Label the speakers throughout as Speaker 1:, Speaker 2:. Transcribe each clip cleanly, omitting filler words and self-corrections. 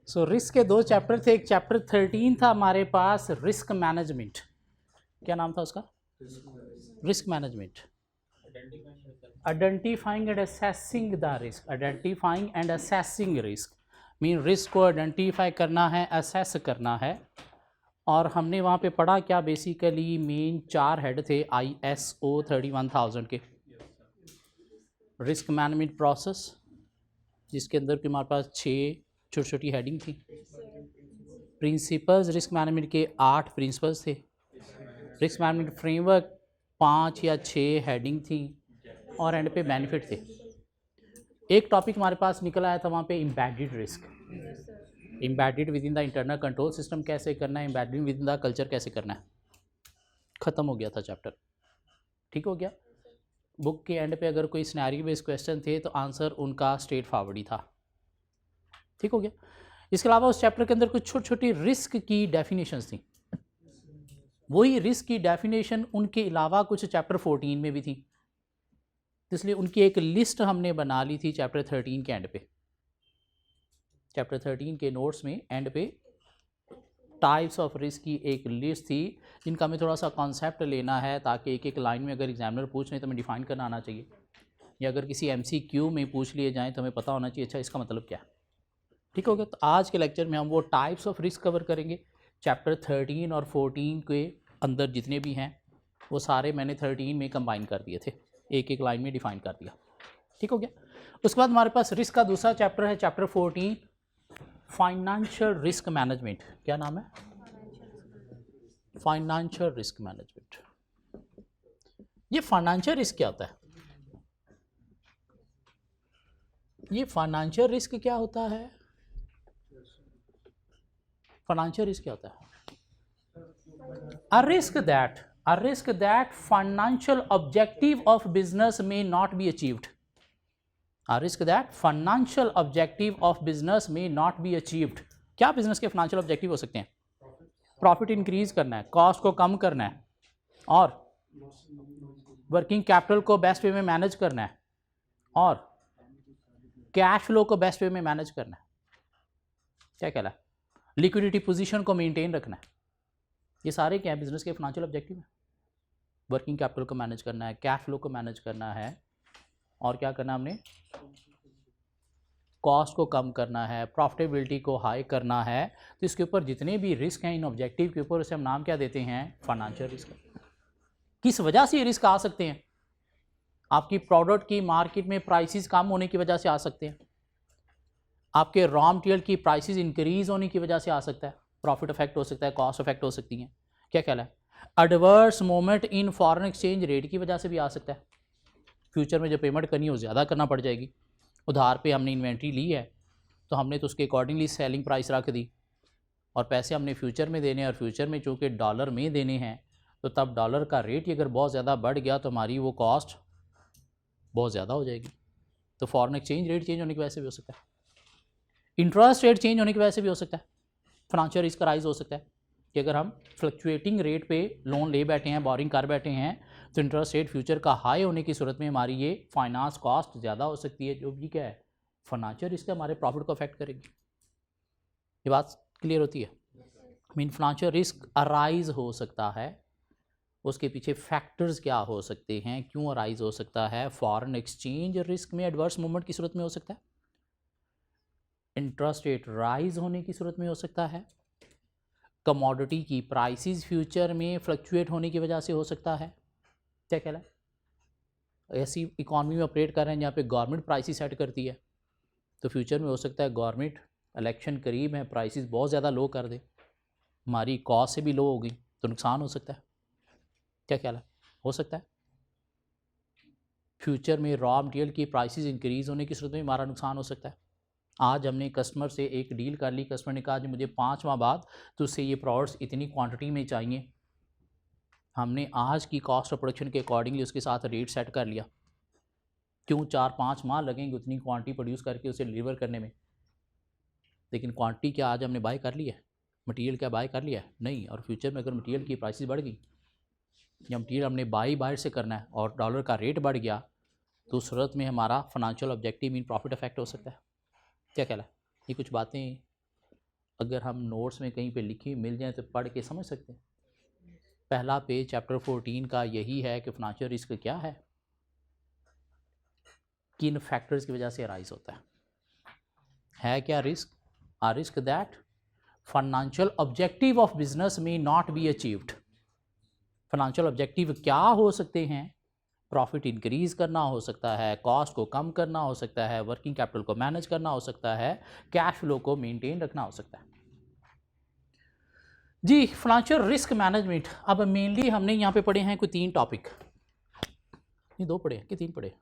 Speaker 1: So risk के दो chapter थे, एक चैप्टर 13 था हमारे पास रिस्क मैनेजमेंट, क्या नाम था उसका? Risk management, identifying and assessing the risk, identifying and assessing risk mean risk को आइडेंटिफाई करना है, असेस करना है। और हमने वहाँ पे पढ़ा क्या, बेसिकली मेन 4 हेड थे ISO 31000 के, रिस्क मैनेजमेंट प्रोसेस जिसके अंदर कि हमारे पास 6 छोटी छोटी हेडिंग थी, प्रिंसिपल्स रिस्क मैनेजमेंट के 8 प्रिंसिपल्स थे, रिस्क मैनेजमेंट फ्रेमवर्क 5 या 6 हेडिंग थी, और एंड पे बेनिफिट थे। एक टॉपिक हमारे पास निकल आया था वहाँ पे embedded risk, embedded with in the internal control system कैसे करना है, embedded with in the culture कैसे करना है, ख़त्म हो गया था चैप्टर, ठीक हो गया। बुक के एंड पे अगर कोई सिनेरियो बेस्ड क्वेश्चन थे तो आंसर उनका स्ट्रेट फॉरवर्ड ही था, ठीक हो गया। इसके अलावा उस चैप्टर के अंदर कुछ छोटी छोटी रिस्क की डेफिनेशंस थी, वही रिस्क की डेफिनेशन उनके अलावा कुछ चैप्टर 14 में भी थी, इसलिए उनकी एक लिस्ट हमने बना ली थी चैप्टर 13 के एंड पे। चैप्टर 13 के नोट्स में एंड पे टाइप्स ऑफ रिस्क की एक लिस्ट थी, जिनका हमें थोड़ा सा कॉन्सेप्ट लेना है ताकि एक एक लाइन में अगर एग्जामिनर पूछ रहे तो हमें डिफाइन करना आना चाहिए, या अगर किसी MCQ में पूछ लिए जाएँ तो हमें पता होना चाहिए अच्छा इसका मतलब क्या है, ठीक हो गया। तो आज के लेक्चर में हम वो टाइप्स ऑफ रिस्क कवर करेंगे, चैप्टर 13 और 14 के अंदर जितने भी हैं वो सारे मैंने 13 में कंबाइन कर दिए थे, एक एक लाइन में डिफाइन कर दिया, ठीक हो गया। उसके बाद हमारे पास रिस्क का दूसरा चैप्टर है चैप्टर 14 फाइनेंशियल रिस्क मैनेजमेंट, क्या नाम है? Financial risk management. ये फाइनेंशियल रिस्क क्या होता है? ये फाइनेंशियल रिस्क क्या होता है? फाइनेंशियल रिस्क क्या होता है? A risk that financial objective of business may not be achieved. A risk that financial objective of business may not be achieved. क्या बिजनेस के फाइनेंशियल ऑब्जेक्टिव हो सकते हैं? प्रॉफिट इंक्रीज करना है, कॉस्ट को कम करना है, और वर्किंग कैपिटल को बेस्ट वे में मैनेज करना है, और कैश फ्लो को बेस्ट वे में मैनेज करना है, क्या कहलाता है? लिक्विडिटी पोजीशन को मेंटेन रखना है। ये सारे क्या है बिजनेस के फाइनेंशियल ऑब्जेक्टिव है। वर्किंग कैपिटल को मैनेज करना है, कैश फ्लो को मैनेज करना है, और क्या करना है हमने? कॉस्ट को कम करना है, प्रॉफिटेबिलिटी को हाई करना है। तो इसके ऊपर जितने भी रिस्क हैं इन ऑब्जेक्टिव के ऊपर, उसे हम नाम क्या देते हैं? Financial risk. किस वजह से ये रिस्क आ सकते हैं? आपकी प्रोडक्ट की मार्केट में प्राइसेस कम होने की वजह से आ सकते हैं, आपके रॉ मटेरियल की प्राइसेस इंक्रीज होने की वजह से आ सकता है, प्रॉफिट इफेक्ट हो सकता है, कॉस्ट इफेक्ट हो सकती हैं, क्या ख्याल है? Adverse movement in foreign exchange rate की वजह से भी आ सकता है, फ्यूचर में जो पेमेंट करनी है वो ज़्यादा करना पड़ जाएगी। उधार पे हमने इन्वेंट्री ली है तो हमने तो उसके अकॉर्डिंगली सेलिंग प्राइस रख दी, और पैसे हमने फ्यूचर में देने हैं, और फ्यूचर में चूँकि डॉलर में देने हैं तो तब डॉलर का रेट ही अगर बहुत ज़्यादा बढ़ गया तो हमारी वो कॉस्ट बहुत ज़्यादा हो जाएगी। तो फॉरेन एक्सचेंज रेट चेंज होने की वजह से भी हो सकता है, इंटरेस्ट रेट चेंज होने की वजह से भी हो सकता है, फाइनेंशियल रिस्क राइज हो सकता है कि अगर हम फ्लक्चुएटिंग रेट पे लोन ले बैठे हैं, बोरिंग कर बैठे हैं, तो इंटरेस्ट रेट फ्यूचर का हाई होने की सूरत में हमारी ये फाइनेंस कॉस्ट ज़्यादा हो सकती है, जो भी क्या है फाइनेंशियल रिस्क हमारे प्रॉफिट को अफेक्ट करेगी। ये बात क्लियर होती है? मीन फाइनेंशियल रिस्क अराइज हो सकता है, उसके पीछे फैक्टर्स क्या हो सकते हैं, क्यों अराइज हो सकता है? फॉरेन एक्सचेंज रिस्क में एडवर्स मूवमेंट की सूरत में हो सकता है, इंटरेस्ट रेट राइज होने की सूरत में हो सकता है, कमोडिटी की प्राइसेस फ्यूचर में फ्लक्चुएट होने की वजह से हो सकता है, क्या कहला है? ऐसी इकॉनमी में ऑपरेट कर रहे हैं जहाँ पे गवर्नमेंट प्राइसेस सेट करती है, तो फ्यूचर में हो सकता है गवर्नमेंट इलेक्शन करीब है, प्राइसेस बहुत ज़्यादा लो कर दे, हमारी कॉस्ट से भी लो होगी तो नुकसान हो सकता है, क्या ख्याल है? हो सकता है फ्यूचर में रॉ मटेरियल की प्राइसेस इंक्रीज़ होने की सूरत में हमारा नुकसान हो सकता है। आज हमने कस्टमर से एक डील कर ली, कस्टमर ने कहा जी मुझे 5 माह बाद तो उससे ये प्रोडक्ट्स इतनी क्वांटिटी में चाहिए, हमने आज की कॉस्ट ऑफ प्रोडक्शन के अकॉर्डिंगली उसके साथ रेट सेट कर लिया। क्यों? 4-5 माह लगेंगे उतनी क्वांटिटी प्रोड्यूस करके उसे डिलीवर करने में, लेकिन क्वांटिटी क्या आज हमने बाय कर ली है? मटेरियल क्या बाय कर लिया है? नहीं। और फ्यूचर में अगर मटेरियल की प्राइसेस बढ़ गई या मटेरियल हमने बाहर से करना है और डॉलर का रेट बढ़ गया, तो उस सूरत में हमारा financial objective mean profit effect हो सकता है, क्या कहला है? ये कुछ बातें अगर हम नोट्स में कहीं पे लिखी मिल जाए तो पढ़ के समझ सकते हैं। पहला पेज चैप्टर 14 का यही है कि फाइनेंशियल रिस्क क्या है, किन फैक्टर्स की वजह से अराइज होता है क्या risk? A risk that financial objective of business may not be achieved. Financial objective क्या हो सकते हैं? प्रॉफिट इंक्रीज करना हो सकता है, कॉस्ट को कम करना हो सकता है, वर्किंग कैपिटल को मैनेज करना हो सकता है, कैश फ्लो को मेंटेन रखना हो सकता है। जी, फाइनेंशियल रिस्क मैनेजमेंट। अब मेनली हमने यहाँ पे पढ़े हैं कोई 3 टॉपिक, नहीं 2 पढ़े कि 3 पढ़े।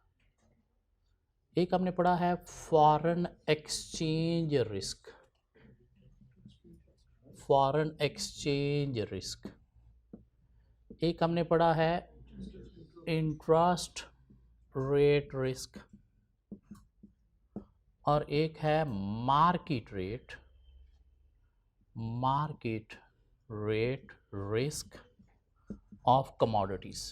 Speaker 1: एक हमने पढ़ा है foreign exchange risk, foreign exchange risk. एक हमने पढ़ा है इंटरेस्ट रेट रिस्क, और एक है market rate risk of commodities.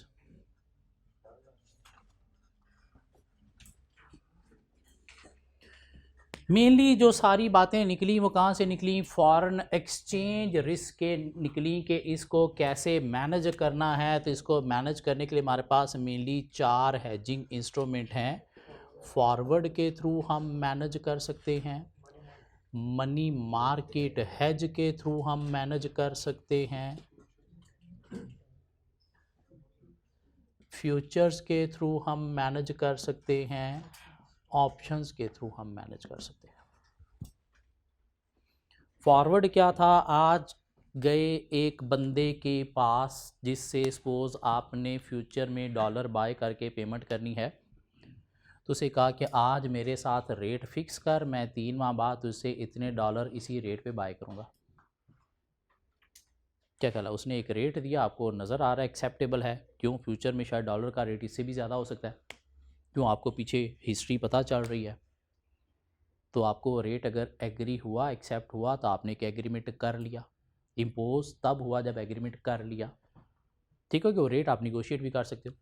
Speaker 1: Mainly जो सारी बातें निकली वो कहाँ से निकली? फॉरेन एक्सचेंज रिस्क के निकली कि इसको कैसे मैनेज करना है। तो इसको मैनेज करने के लिए हमारे पास मेनली 4 हेजिंग इंस्ट्रूमेंट हैं। फॉरवर्ड के थ्रू हम मैनेज कर सकते हैं, मनी मार्केट हेज के थ्रू हम मैनेज कर सकते हैं, फ्यूचर्स के थ्रू हम मैनेज कर सकते हैं, ऑप्शंस के थ्रू हम मैनेज कर सकते हैं। फॉरवर्ड क्या था? आज गए एक बंदे के पास जिससे सपोज आपने फ्यूचर में डॉलर बाय करके पेमेंट करनी है, तो उसे कहा कि आज मेरे साथ रेट फिक्स कर, मैं 3 माह बाद उससे इतने डॉलर इसी रेट पे बाय करूँगा। क्या कहला? उसने एक रेट दिया, आपको नज़र आ रहा है एक्सेप्टेबल है, क्यों? फ्यूचर में शायद डॉलर का रेट इससे भी ज़्यादा हो सकता है, क्यों? आपको पीछे हिस्ट्री पता चल रही है। तो आपको रेट अगर एग्री हुआ, एक्सेप्ट हुआ, तो आपने एक एग्रीमेंट कर लिया। इम्पोज तब हुआ जब एग्रीमेंट कर लिया, ठीक है कि वो रेट आप निगोशिएट भी कर सकते हो।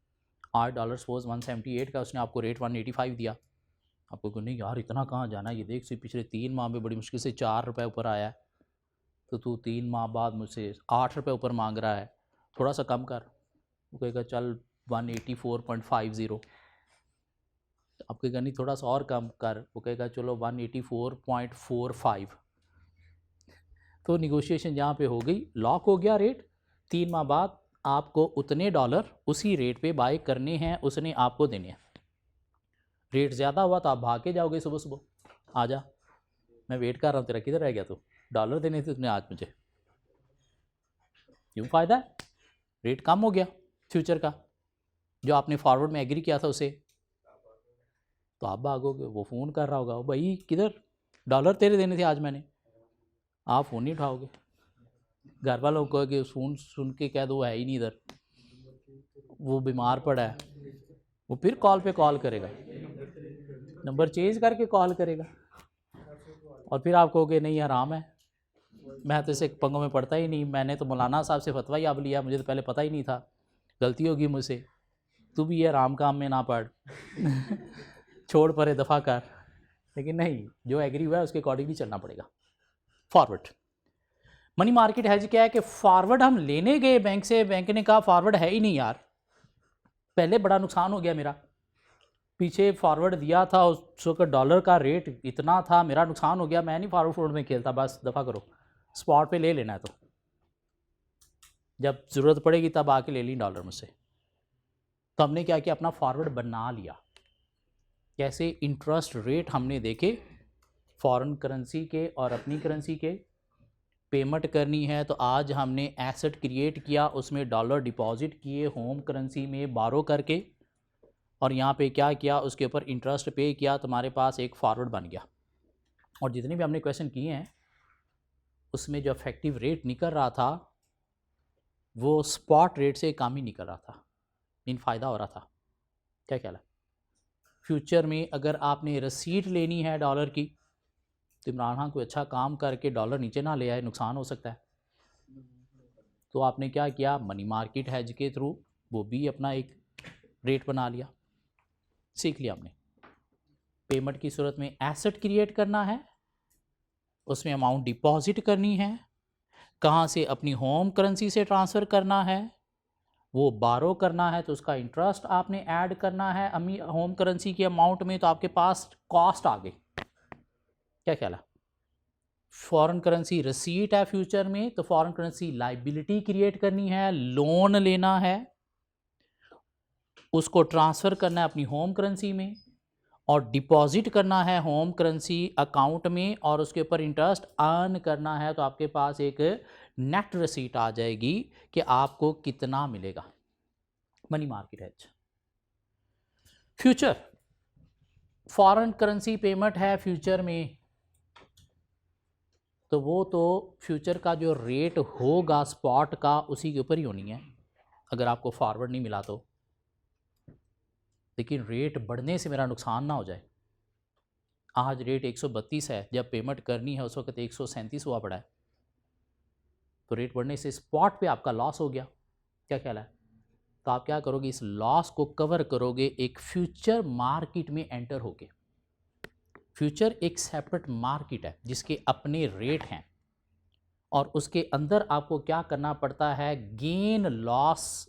Speaker 1: $8 सपोज 178 का, उसने आपको रेट 185 दिया। आपको क्यों नहीं यार इतना कहाँ जाना, ये देख से पिछले 3 माह में बड़ी मुश्किल से 4 रुपये ऊपर आया है, तो तू 3 माह बाद मुझसे 8 रुपये ऊपर मांग रहा है, थोड़ा सा कम कर। वो कहेगा चल 184.50। आप कहेगा नहीं थोड़ा सा और कम कर, वो कहेगा चलो 184.45। तो निगोशिएशन यहाँ पे हो गई, लॉक हो गया रेट। 3 माह बाद आपको उतने डॉलर उसी रेट पे बाय करने हैं, उसने आपको देने हैं। रेट ज़्यादा हुआ तो आप भाग के जाओगे सुबह सुबह, आ जा मैं वेट कर रहा हूँ तेरा, किधर रह गया तू, डॉलर देने थे उसने आज मुझे। क्यों? फ़ायदा है, रेट कम हो गया फ्यूचर का, जो आपने फॉरवर्ड में एग्री किया था उसे, तो आप भागोगे। वो फ़ोन कर रहा होगा, भाई किधर, डॉलर तेरे देने थे आज मैंने, आप फ़ोन नहीं उठाओगे। घर वालों को कि फ़ोन सुन के कह दो वो है ही नहीं इधर, वो बीमार पड़ा है, वो फिर कॉल पे कॉल करेगा, नंबर चेंज करके कॉल करेगा, और फिर आप कहोगे नहीं आराम है, मैं तो इसे पंगों में पड़ता ही नहीं, मैंने तो मौलाना साहब से फतवा ही अब लिया, मुझे तो पहले पता ही नहीं था, गलती होगी मुझसे, तू भी ये आराम काम में ना पड़ छोड़ परे दफ़ा कर। लेकिन नहीं, जो एग्री हुआ है उसके अकॉर्डिंगली चलना पड़ेगा। फॉरवर्ड मनी मार्केट हैज क्या है कि फॉरवर्ड हम लेने गए बैंक से, बैंक ने कहा फॉरवर्ड है ही नहीं यार, पहले बड़ा नुकसान हो गया मेरा, पीछे फॉरवर्ड दिया था उस वक्त डॉलर का रेट इतना था, मेरा नुकसान हो गया, मैं नहीं फॉरवर्ड में खेलता, बस दफ़ा करो, स्पॉट पे ले लेना है तो जब ज़रूरत पड़ेगी तब आके ले ली डॉलर मुझसे। तो हमने क्या किया, अपना फॉरवर्ड बना लिया। कैसे? इंटरेस्ट रेट हमने देखे फॉरेन करेंसी के और अपनी करेंसी के, पेमेंट करनी है तो आज हमने एसेट क्रिएट किया, उसमें डॉलर डिपॉजिट किए होम करेंसी में बारो करके, और यहाँ पे क्या किया, उसके ऊपर इंटरेस्ट पे किया, तुम्हारे पास एक फॉरवर्ड बन गया। और जितने भी हमने क्वेश्चन किए हैं उसमें जो इफेक्टिव रेट निकल रहा था वो स्पॉट रेट से कम ही निकल रहा था, इन फ़ायदा हो रहा था। क्या ख्याल है? फ्यूचर में अगर आपने रसीट लेनी है डॉलर की, तो इमरान खान कोई अच्छा काम करके डॉलर नीचे ना ले आए, नुकसान हो सकता है, तो आपने क्या किया, मनी मार्केट हैज के थ्रू वो भी अपना एक रेट बना लिया। सीख लिया हमने। पेमेंट की सूरत में एसेट क्रिएट करना है उसमें अमाउंट डिपॉजिट करनी है, कहाँ से अपनी होम करेंसी से ट्रांसफ़र करना है, वो बारो करना है तो उसका इंटरेस्ट आपने ऐड करना है अमी होम करेंसी की अमाउंट में, तो आपके पास कॉस्ट आ गई। क्या ख्याल है? फॉरेन करेंसी रिसीट है फ्यूचर में, तो फॉरेन करेंसी लाइबिलिटी क्रिएट करनी है, लोन लेना है, उसको ट्रांसफ़र करना है अपनी होम करेंसी में और डिपॉजिट करना है होम करेंसी अकाउंट में और उसके ऊपर इंटरेस्ट अर्न करना है, तो आपके पास एक नेट रिसीट आ जाएगी कि आपको कितना मिलेगा। Money market hedge. Future foreign currency payment है फ्यूचर में, तो वो तो फ्यूचर का जो रेट होगा स्पॉट का उसी के ऊपर ही होनी है, अगर आपको फॉरवर्ड नहीं मिला तो। लेकिन रेट बढ़ने से मेरा नुकसान ना हो जाए। आज रेट 132 है, जब पेमेंट करनी है उस वक्त 137 हुआ पड़ा है, तो रेट बढ़ने से स्पॉट पे आपका लॉस हो गया। क्या ख्याल है? तो आप क्या करोगे, इस लॉस को कवर करोगे एक फ्यूचर मार्केट में एंटर होके। फ्यूचर एक सेपरेट मार्केट है जिसके अपने रेट हैं और उसके अंदर आपको क्या करना पड़ता है, गेन लॉस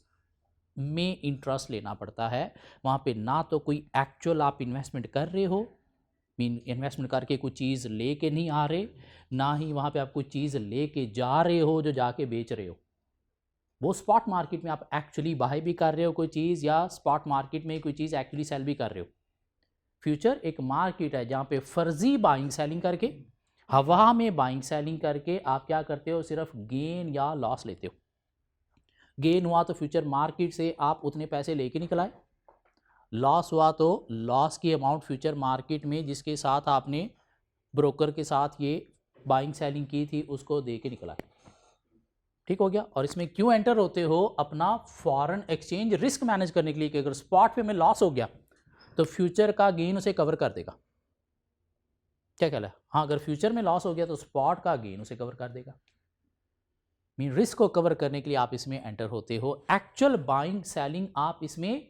Speaker 1: में इंटरेस्ट लेना पड़ता है। वहाँ पे ना तो कोई एक्चुअल आप इन्वेस्टमेंट कर रहे हो, मीन इन्वेस्टमेंट करके कोई चीज़ लेके नहीं आ रहे, ना ही वहाँ पे आप कोई चीज़ लेके जा रहे हो जो जाके बेच रहे हो। वो स्पॉट मार्केट में आप एक्चुअली बाय भी कर रहे हो कोई चीज़, या स्पॉट मार्केट में कोई चीज़ एक्चुअली सेल भी कर रहे हो। फ्यूचर एक मार्केट है जहाँ पे फर्जी बाइंग सेलिंग करके, हवा में बाइंग सेलिंग करके आप क्या करते हो, सिर्फ गेन या लॉस लेते हो। गेन हुआ तो फ्यूचर मार्केट से आप उतने पैसे लेके निकल आए, लॉस हुआ तो लॉस की अमाउंट फ्यूचर मार्केट में जिसके साथ आपने ब्रोकर के साथ ये बाइंग सेलिंग की थी उसको दे के निकल आए। ठीक हो गया? और इसमें क्यों एंटर होते हो, अपना फॉरेन एक्सचेंज रिस्क मैनेज करने के लिए कि अगर स्पॉट पे में लॉस हो गया तो फ्यूचर का गेन उसे कवर कर देगा। क्या कहला है? हाँ, अगर फ्यूचर में लॉस हो गया तो स्पॉट का गेन उसे कवर कर देगा। मीन रिस्क को कवर करने के लिए आप इसमें एंटर होते हो। एक्चुअल बाइंग सेलिंग आप इसमें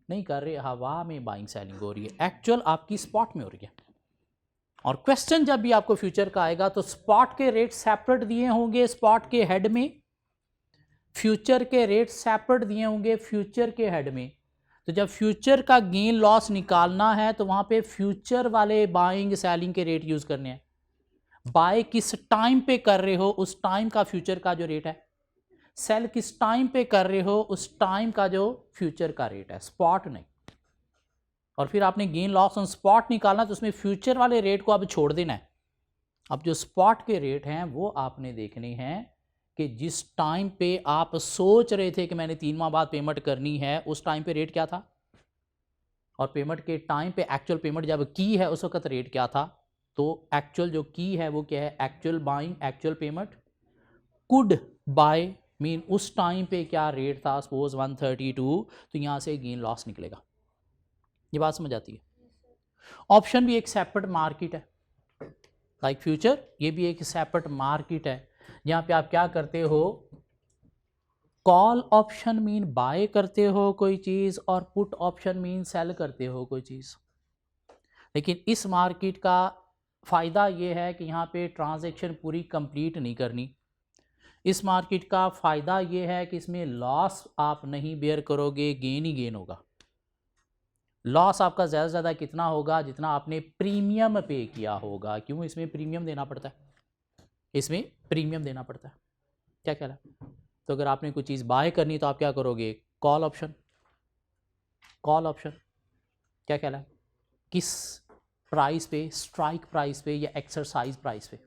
Speaker 1: नहीं कर रहे, हवा में बाइंग सेलिंग हो रही है, एक्चुअल आपकी स्पॉट में हो रही है। और क्वेश्चन जब भी आपको फ्यूचर का आएगा तो स्पॉट के रेट सेपरेट दिए होंगे स्पॉट के हेड में, फ्यूचर के रेट सेपरेट दिए होंगे फ्यूचर के हेड में। तो जब फ्यूचर का गेन लॉस निकालना है तो वहां पे फ्यूचर वाले बाइंग सेलिंग के रेट यूज करने हैं। बाय किस टाइम पे कर रहे हो उस टाइम का फ्यूचर का जो रेट है, सेल किस टाइम पे कर रहे हो उस टाइम का जो फ्यूचर का रेट है, स्पॉट नहीं। और फिर आपने गेन लॉस ऑन स्पॉट निकालना तो उसमें फ्यूचर वाले रेट को अब छोड़ देना है। अब जो स्पॉट के रेट हैं वो आपने देखने हैं कि जिस टाइम पे आप सोच रहे थे कि मैंने 3 माह बाद पेमेंट करनी है उस टाइम पे रेट क्या था, और पेमेंट के टाइम पे एक्चुअल पेमेंट जब की है उस वक्त रेट क्या था। तो एक्चुअल जो की है वो क्या है, actual buying actual payment could bye, mean उस टाइम पे क्या रेट था, सपोज 132, तो यहाँ से गेन लॉस निकलेगा। ये बात समझ आती है? ऑप्शन भी एक सेपरेट मार्केट है, लाइक फ्यूचर ये भी एक सेपरेट मार्केट है जहाँ पे आप क्या करते हो, कॉल ऑप्शन मीन बाय करते हो कोई चीज़ और पुट ऑप्शन मीन सेल करते हो कोई चीज़। लेकिन इस मार्केट का फ़ायदा ये है कि यहाँ पे ट्रांजैक्शन पूरी कंप्लीट नहीं करनी। इस मार्केट का फ़ायदा ये है कि इसमें लॉस आप नहीं बेयर करोगे, गेन ही गेन होगा। लॉस आपका ज़्यादा से ज़्यादा कितना होगा, जितना आपने प्रीमियम पे किया होगा। क्यों? इसमें प्रीमियम देना पड़ता है, इसमें प्रीमियम देना पड़ता है। क्या ख्याल है? तो अगर आपने कोई चीज़ बाय करनी तो आप क्या करोगे, कॉल ऑप्शन, कॉल ऑप्शन। क्या ख्याल है? किस प्राइस पे, स्ट्राइक प्राइस पे या एक्सरसाइज प्राइस पे,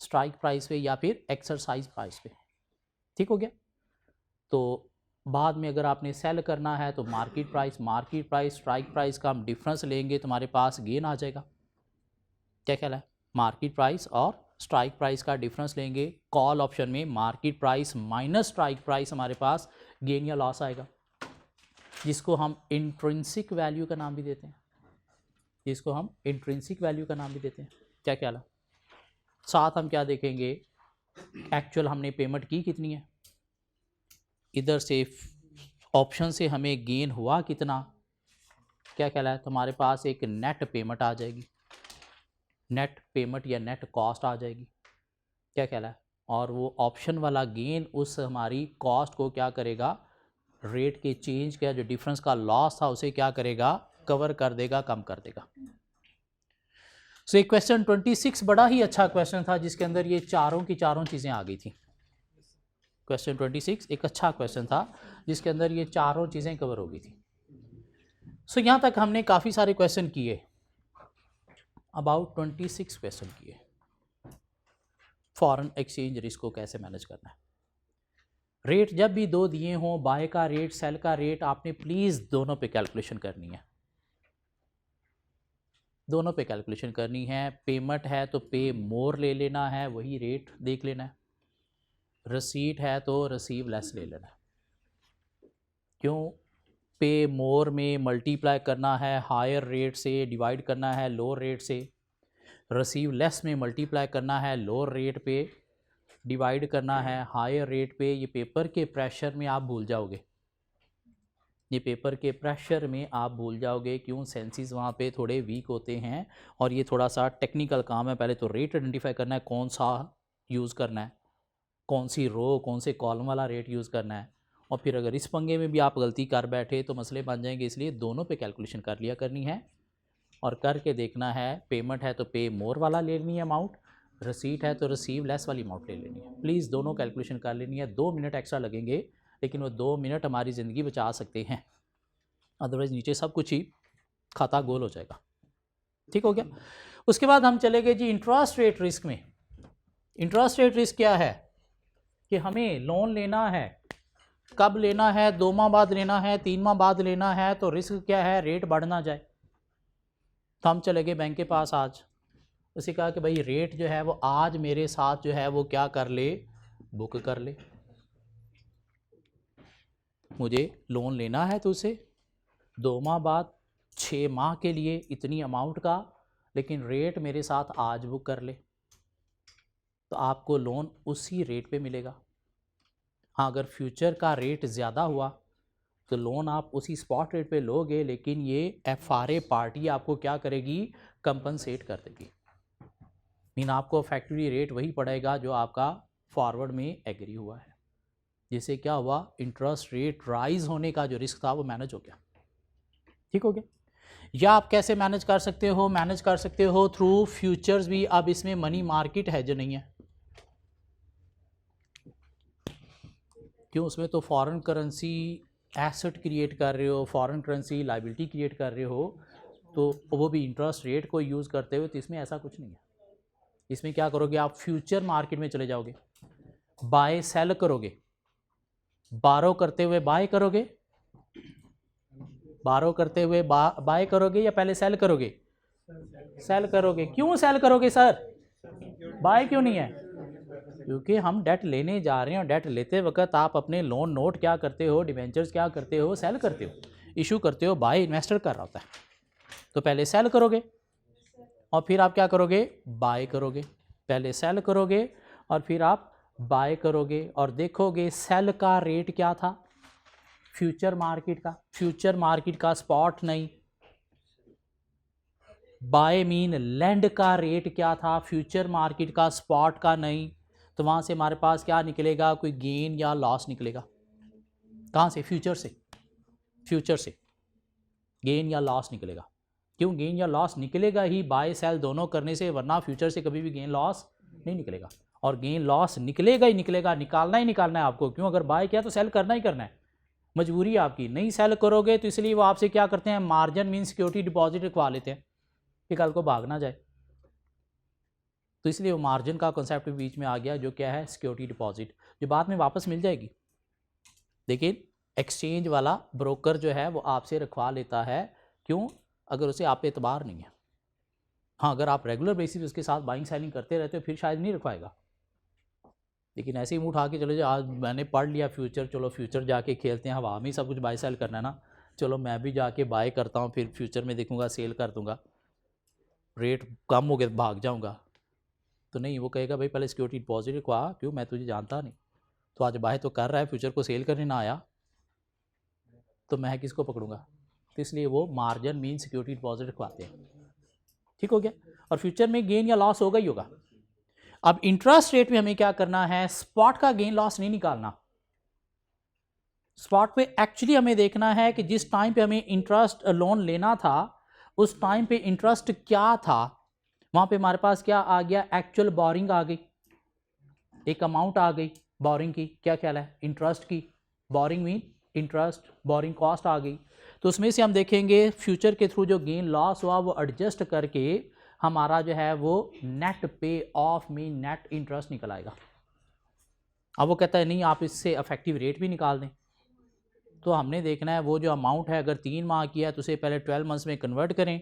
Speaker 1: स्ट्राइक प्राइस पे या फिर एक्सरसाइज प्राइस पे। ठीक हो गया? तो बाद में अगर आपने सेल करना है तो मार्केट प्राइस स्ट्राइक प्राइस का हम डिफरेंस लेंगे, तुम्हारे पास गेन आ जाएगा। क्या ख्याल है? मार्केट प्राइस और स्ट्राइक प्राइस का डिफरेंस लेंगे, कॉल ऑप्शन में market price minus strike price हमारे पास गेन या लॉस आएगा, जिसको हम इंट्रिंसिक वैल्यू का नाम भी देते हैं, जिसको हम इंट्रिंसिक वैल्यू का नाम भी देते हैं। क्या ख्याल है? साथ हम क्या देखेंगे, एक्चुअल हमने पेमेंट की कितनी है, इधर से ऑप्शन से हमें गेन हुआ कितना। क्या ख्याल है? तुम्हारे पास एक नेट पेमेंट आ जाएगी। नेट पेमेंट या नेट कॉस्ट आ जाएगी, क्या कहला है, और वो ऑप्शन वाला गेन उस हमारी कॉस्ट को क्या करेगा, रेट के चेंज का जो डिफरेंस का लॉस था उसे क्या करेगा, कवर कर देगा, कम कर देगा। सो एक क्वेश्चन 26 बड़ा ही अच्छा क्वेश्चन था जिसके अंदर ये चारों की चारों चीज़ें आ गई थी। क्वेश्चन 26 एक अच्छा क्वेश्चन था जिसके अंदर ये चारों चीज़ें कवर हो गई थी। सो यहाँ तक हमने काफ़ी सारे क्वेश्चन किए, अबाउट 26 क्वेश्चन किए। फॉरेन एक्सचेंज रिस्क को कैसे मैनेज करना है, रेट जब भी दो दिए हों, बाय का रेट सेल का रेट, आपने प्लीज़ दोनों पे कैलकुलेशन करनी है, दोनों पे कैलकुलेशन करनी है। पेमेंट है तो पे मोर ले लेना है, वही रेट देख लेना है। रसीट है तो रिसीव लेस ले लेना है। क्यों, पे मोर में मल्टीप्लाई करना है हायर रेट से, डिवाइड करना है लोअर रेट से। रिसीव लेस में मल्टीप्लाई करना है लोअर रेट पे, डिवाइड करना है हायर रेट पे। ये पेपर के प्रेशर में आप भूल जाओगे, ये पेपर के प्रेशर में आप भूल जाओगे। क्यों, सेंसेस वहाँ पे थोड़े वीक होते हैं और ये थोड़ा सा टेक्निकल काम है। पहले तो रेट आइडेंटिफाई करना है, कौन सा यूज़ करना है, कौन सी रो कौन से कॉलम वाला रेट यूज़ करना है, और फिर अगर इस पंगे में भी आप गलती कर बैठे तो मसले बन जाएंगे। इसलिए दोनों पे कैलकुलेशन कर लिया करनी है और करके देखना है। पेमेंट है तो पे मोर वाला ले लेनी है अमाउंट, रसीट है तो रिसीव लेस वाली अमाउंट ले लेनी है। प्लीज़ दोनों कैलकुलेशन कर लेनी है। 2 मिनट एक्स्ट्रा लगेंगे लेकिन वो 2 मिनट हमारी ज़िंदगी बचा सकते हैं, अदरवाइज़ नीचे सब कुछ ही खाता गोल हो जाएगा। ठीक हो गया। उसके बाद हम चले गए जी इंटरेस्ट रेट रिस्क में। इंटरेस्ट रेट रिस्क क्या है कि हमें लोन लेना है, कब लेना है, 2 माह बाद लेना है, 3 माह बाद लेना है, तो रिस्क क्या है, रेट बढ़ ना जाए। तो हम चले गए बैंक के पास आज, उसे कहा कि भाई रेट जो है वो आज मेरे साथ जो है वो क्या कर ले, बुक कर ले। मुझे लोन लेना है तो उसे 2 माह बाद 6 माह के लिए इतनी अमाउंट का, लेकिन रेट मेरे साथ आज बुक कर ले, तो आपको लोन उसी रेट पे मिलेगा। हाँ, अगर फ्यूचर का रेट ज़्यादा हुआ तो लोन आप उसी स्पॉट रेट पे लोगे, लेकिन ये FRA पार्टी आपको क्या करेगी, कंपनसेट कर देगी। मीन आपको फैक्ट्री रेट वही पड़ेगा जो आपका फॉरवर्ड में एग्री हुआ है, जिससे क्या हुआ, इंटरेस्ट रेट राइज होने का जो रिस्क था वो मैनेज हो गया। ठीक हो गया। या आप कैसे मैनेज कर सकते हो, मैनेज कर सकते हो थ्रू फ्यूचर्स भी। अब इसमें मनी मार्केट है जो नहीं है, क्यों, उसमें तो फॉरेन करेंसी एसेट क्रिएट कर रहे हो, फॉरेन करेंसी लाइबिलिटी क्रिएट कर रहे हो, तो वो भी इंटरेस्ट रेट को यूज़ करते हुए। तो इसमें ऐसा कुछ नहीं है। इसमें क्या करोगे, आप फ्यूचर मार्केट में चले जाओगे, बाय सेल करोगे, बारो करते हुए बाय करोगे, बारो करते हुए बाय करोगे या पहले सेल करोगे, सेल करोगे। क्यों सेल करोगे सर, बाय क्यों नहीं है, क्योंकि हम डेट लेने जा रहे हैं और डेट लेते वक्त आप अपने लोन नोट क्या करते हो, डिवेंचर्स क्या करते हो, सेल करते हो, इशू करते हो। बाय इन्वेस्टर कर रहा होता है, तो पहले सेल करोगे और फिर आप क्या करोगे, बाय करोगे। पहले सेल करोगे और फिर आप बाय करोगे, और देखोगे सेल का रेट क्या था, फ्यूचर मार्केट का, फ्यूचर मार्केट का स्पॉट नहीं। बाय मीन लैंड का रेट क्या था, फ्यूचर मार्केट का, स्पॉट का नहीं। तो वहाँ से हमारे पास क्या निकलेगा, कोई गेन या लॉस निकलेगा। कहाँ से, फ्यूचर से, फ्यूचर से गेन या लॉस निकलेगा। क्यों, गेन या लॉस निकलेगा ही बाय सेल दोनों करने से, वरना फ्यूचर से कभी भी गेन लॉस नहीं निकलेगा। और गेन लॉस निकलेगा ही निकलेगा, निकालना ही निकालना है आपको। क्यों, अगर बाय किया तो सेल करना ही करना है, मजबूरी है आपकी। नहीं सेल करोगे तो इसलिए वो आपसे क्या करते हैं, मार्जिन मीन सिक्योरिटी डिपॉजिट रखवा लेते हैं कि कल को भाग ना जाए। तो इसलिए वो मार्जिन का कॉन्सेप्ट बीच में आ गया, जो क्या है, सिक्योरिटी डिपॉजिट, जो बाद में वापस मिल जाएगी। लेकिन एक्सचेंज वाला ब्रोकर जो है वो आपसे रखवा लेता है। क्यों, अगर उसे आप पे एतबार नहीं है। हाँ, अगर आप रेगुलर बेसिस उसके साथ बाइंग सेलिंग करते रहते हो फिर शायद नहीं रखवाएगा, लेकिन ऐसे ही मुँह उठा के चलो जो आज मैंने पढ़ लिया फ्यूचर, चलो फ्यूचर जाके खेलते हैं, हवा में सब कुछ बाय सेल करना है ना, चलो मैं भी जाके बाय करता हूँ, फिर फ्यूचर में देखूंगा सेल कर दूंगा, रेट कम हो गया भाग जाऊंगा। तो नहीं, वो कहेगा भाई पहले सिक्योरिटी डिपॉजिट रखवा। क्यों, मैं तुझे जानता नहीं, तो आज बाय तो कर रहा है, फ्यूचर को सेल करने ना आया, तो मैं किसको पकड़ूंगा। तो इसलिए वो मार्जिन मीन सिक्योरिटी डिपॉजिट रखवाते हैं। ठीक हो गया। और फ्यूचर में गेन या लॉस होगा ही होगा। अब इंटरेस्ट रेट में हमें क्या करना है, स्पॉट का गेन लॉस नहीं निकालना। स्पॉट पे एक्चुअली हमें देखना है कि जिस टाइम पे हमें इंटरेस्ट लोन लेना था उस टाइम पे इंटरेस्ट क्या था, वहां पे हमारे पास क्या आ गया, एक्चुअल बोरिंग आ गई, एक अमाउंट आ गई बोरिंग की, क्या ख्याल है, इंटरेस्ट की। Boring mean interest, boring cost आ गई। तो उसमें से हम देखेंगे फ्यूचर के थ्रू जो गेन लॉस हुआ वो एडजस्ट करके हमारा जो है वो नेट पे ऑफ में नेट इंटरेस्ट निकल आएगा। अब वो कहता है नहीं आप इससे अफेक्टिव रेट भी निकाल दें, तो हमने देखना है वो जो अमाउंट है अगर 3 माह की है तो उसे पहले 12 मंथ्स में कन्वर्ट करें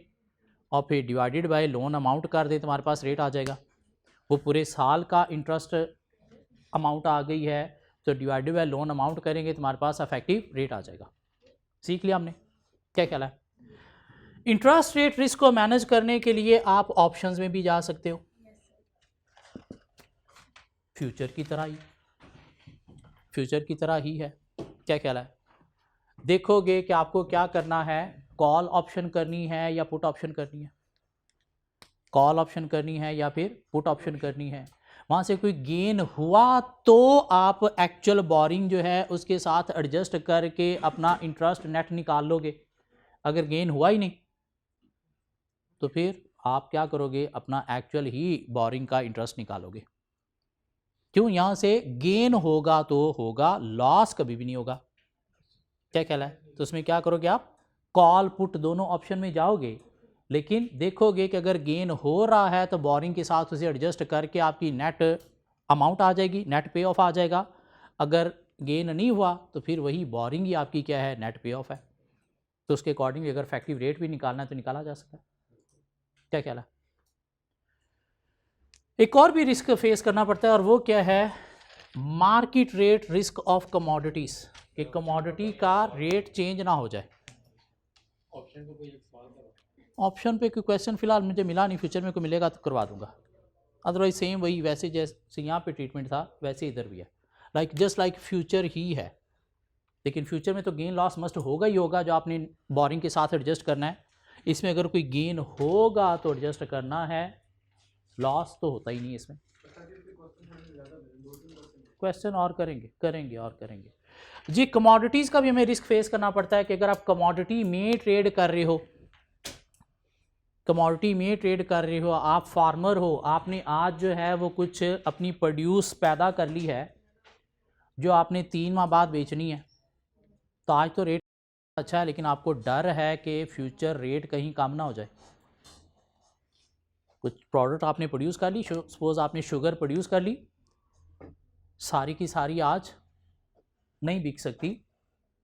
Speaker 1: और फिर डिवाइडेड बाय लोन अमाउंट कर दें तो हमारे पास रेट आ जाएगा। वो पूरे साल का इंटरेस्ट अमाउंट आ गई है तो डिवाइडेड बाय लोन अमाउंट करेंगे तो हमारे पास अफेक्टिव रेट आ जाएगा। सीख लिया हमने, क्या ख्याल है। इंटरेस्ट रेट रिस्क को मैनेज करने के लिए आप ऑप्शंस में भी जा सकते हो, फ्यूचर की तरह ही, फ्यूचर की तरह ही है, क्या ख्याल है। देखोगे कि आपको क्या करना है, कॉल ऑप्शन करनी है या पुट ऑप्शन करनी है, कॉल ऑप्शन करनी है या फिर पुट ऑप्शन करनी है। वहाँ से कोई गेन हुआ तो आप एक्चुअल बोरिंग जो है उसके साथ एडजस्ट करके अपना इंटरेस्ट नेट निकाल लोगे। अगर गेन हुआ ही नहीं तो फिर आप क्या करोगे, अपना एक्चुअल ही बोरिंग का इंटरेस्ट निकालोगे। क्यों, यहाँ से गेन होगा तो होगा, लॉस कभी भी नहीं होगा, क्या ख्याल है। तो उसमें क्या करोगे आप, कॉल पुट दोनों ऑप्शन में जाओगे, लेकिन देखोगे कि अगर गेन हो रहा है तो बोरिंग के साथ उसे एडजस्ट करके आपकी नेट अमाउंट आ जाएगी, नेट पे ऑफ आ जाएगा। अगर गेन नहीं हुआ तो फिर वही बोरिंग ही आपकी क्या है, नेट पे ऑफ है। तो उसके अकॉर्डिंग अगर इफेक्टिव रेट भी निकालना है तो निकाला जा सकता है, क्या ख्याल है। एक और भी रिस्क फेस करना पड़ता है और वो क्या है, market rate risk of commodities, कि कमोडिटी का रेट चेंज ना हो जाए। ऑप्शन पे कोई क्वेश्चन फिलहाल मुझे मिला नहीं, फ्यूचर में कोई मिलेगा तो करवा दूंगा, अदरवाइज सेम वही वैसे जैसे यहाँ पे ट्रीटमेंट था वैसे इधर भी है, लाइक जस्ट लाइक फ्यूचर ही है। लेकिन फ्यूचर में तो गेन लॉस मस्ट होगा ही होगा, जो आपने बोरिंग के साथ एडजस्ट करना है। इसमें अगर कोई गेन होगा तो एडजस्ट करना है, लॉस तो होता ही नहीं इसमें। क्वेश्चन और करेंगे जी। कमोडिटीज़ का भी हमें रिस्क फेस करना पड़ता है कि अगर आप कमोडिटी में ट्रेड कर रहे हो, कमोडिटी में ट्रेड कर रहे हो, आप फार्मर हो, आपने आज जो है वो कुछ अपनी प्रोड्यूस पैदा कर ली है जो आपने 3 माह बाद बेचनी है, तो आज तो रेट अच्छा है लेकिन आपको डर है कि फ्यूचर रेट कहीं कम ना हो जाए। कुछ प्रोडक्ट आपने प्रोड्यूस कर ली, सपोज आपने शुगर प्रोड्यूस कर ली, सारी की सारी आज नहीं बिक सकती,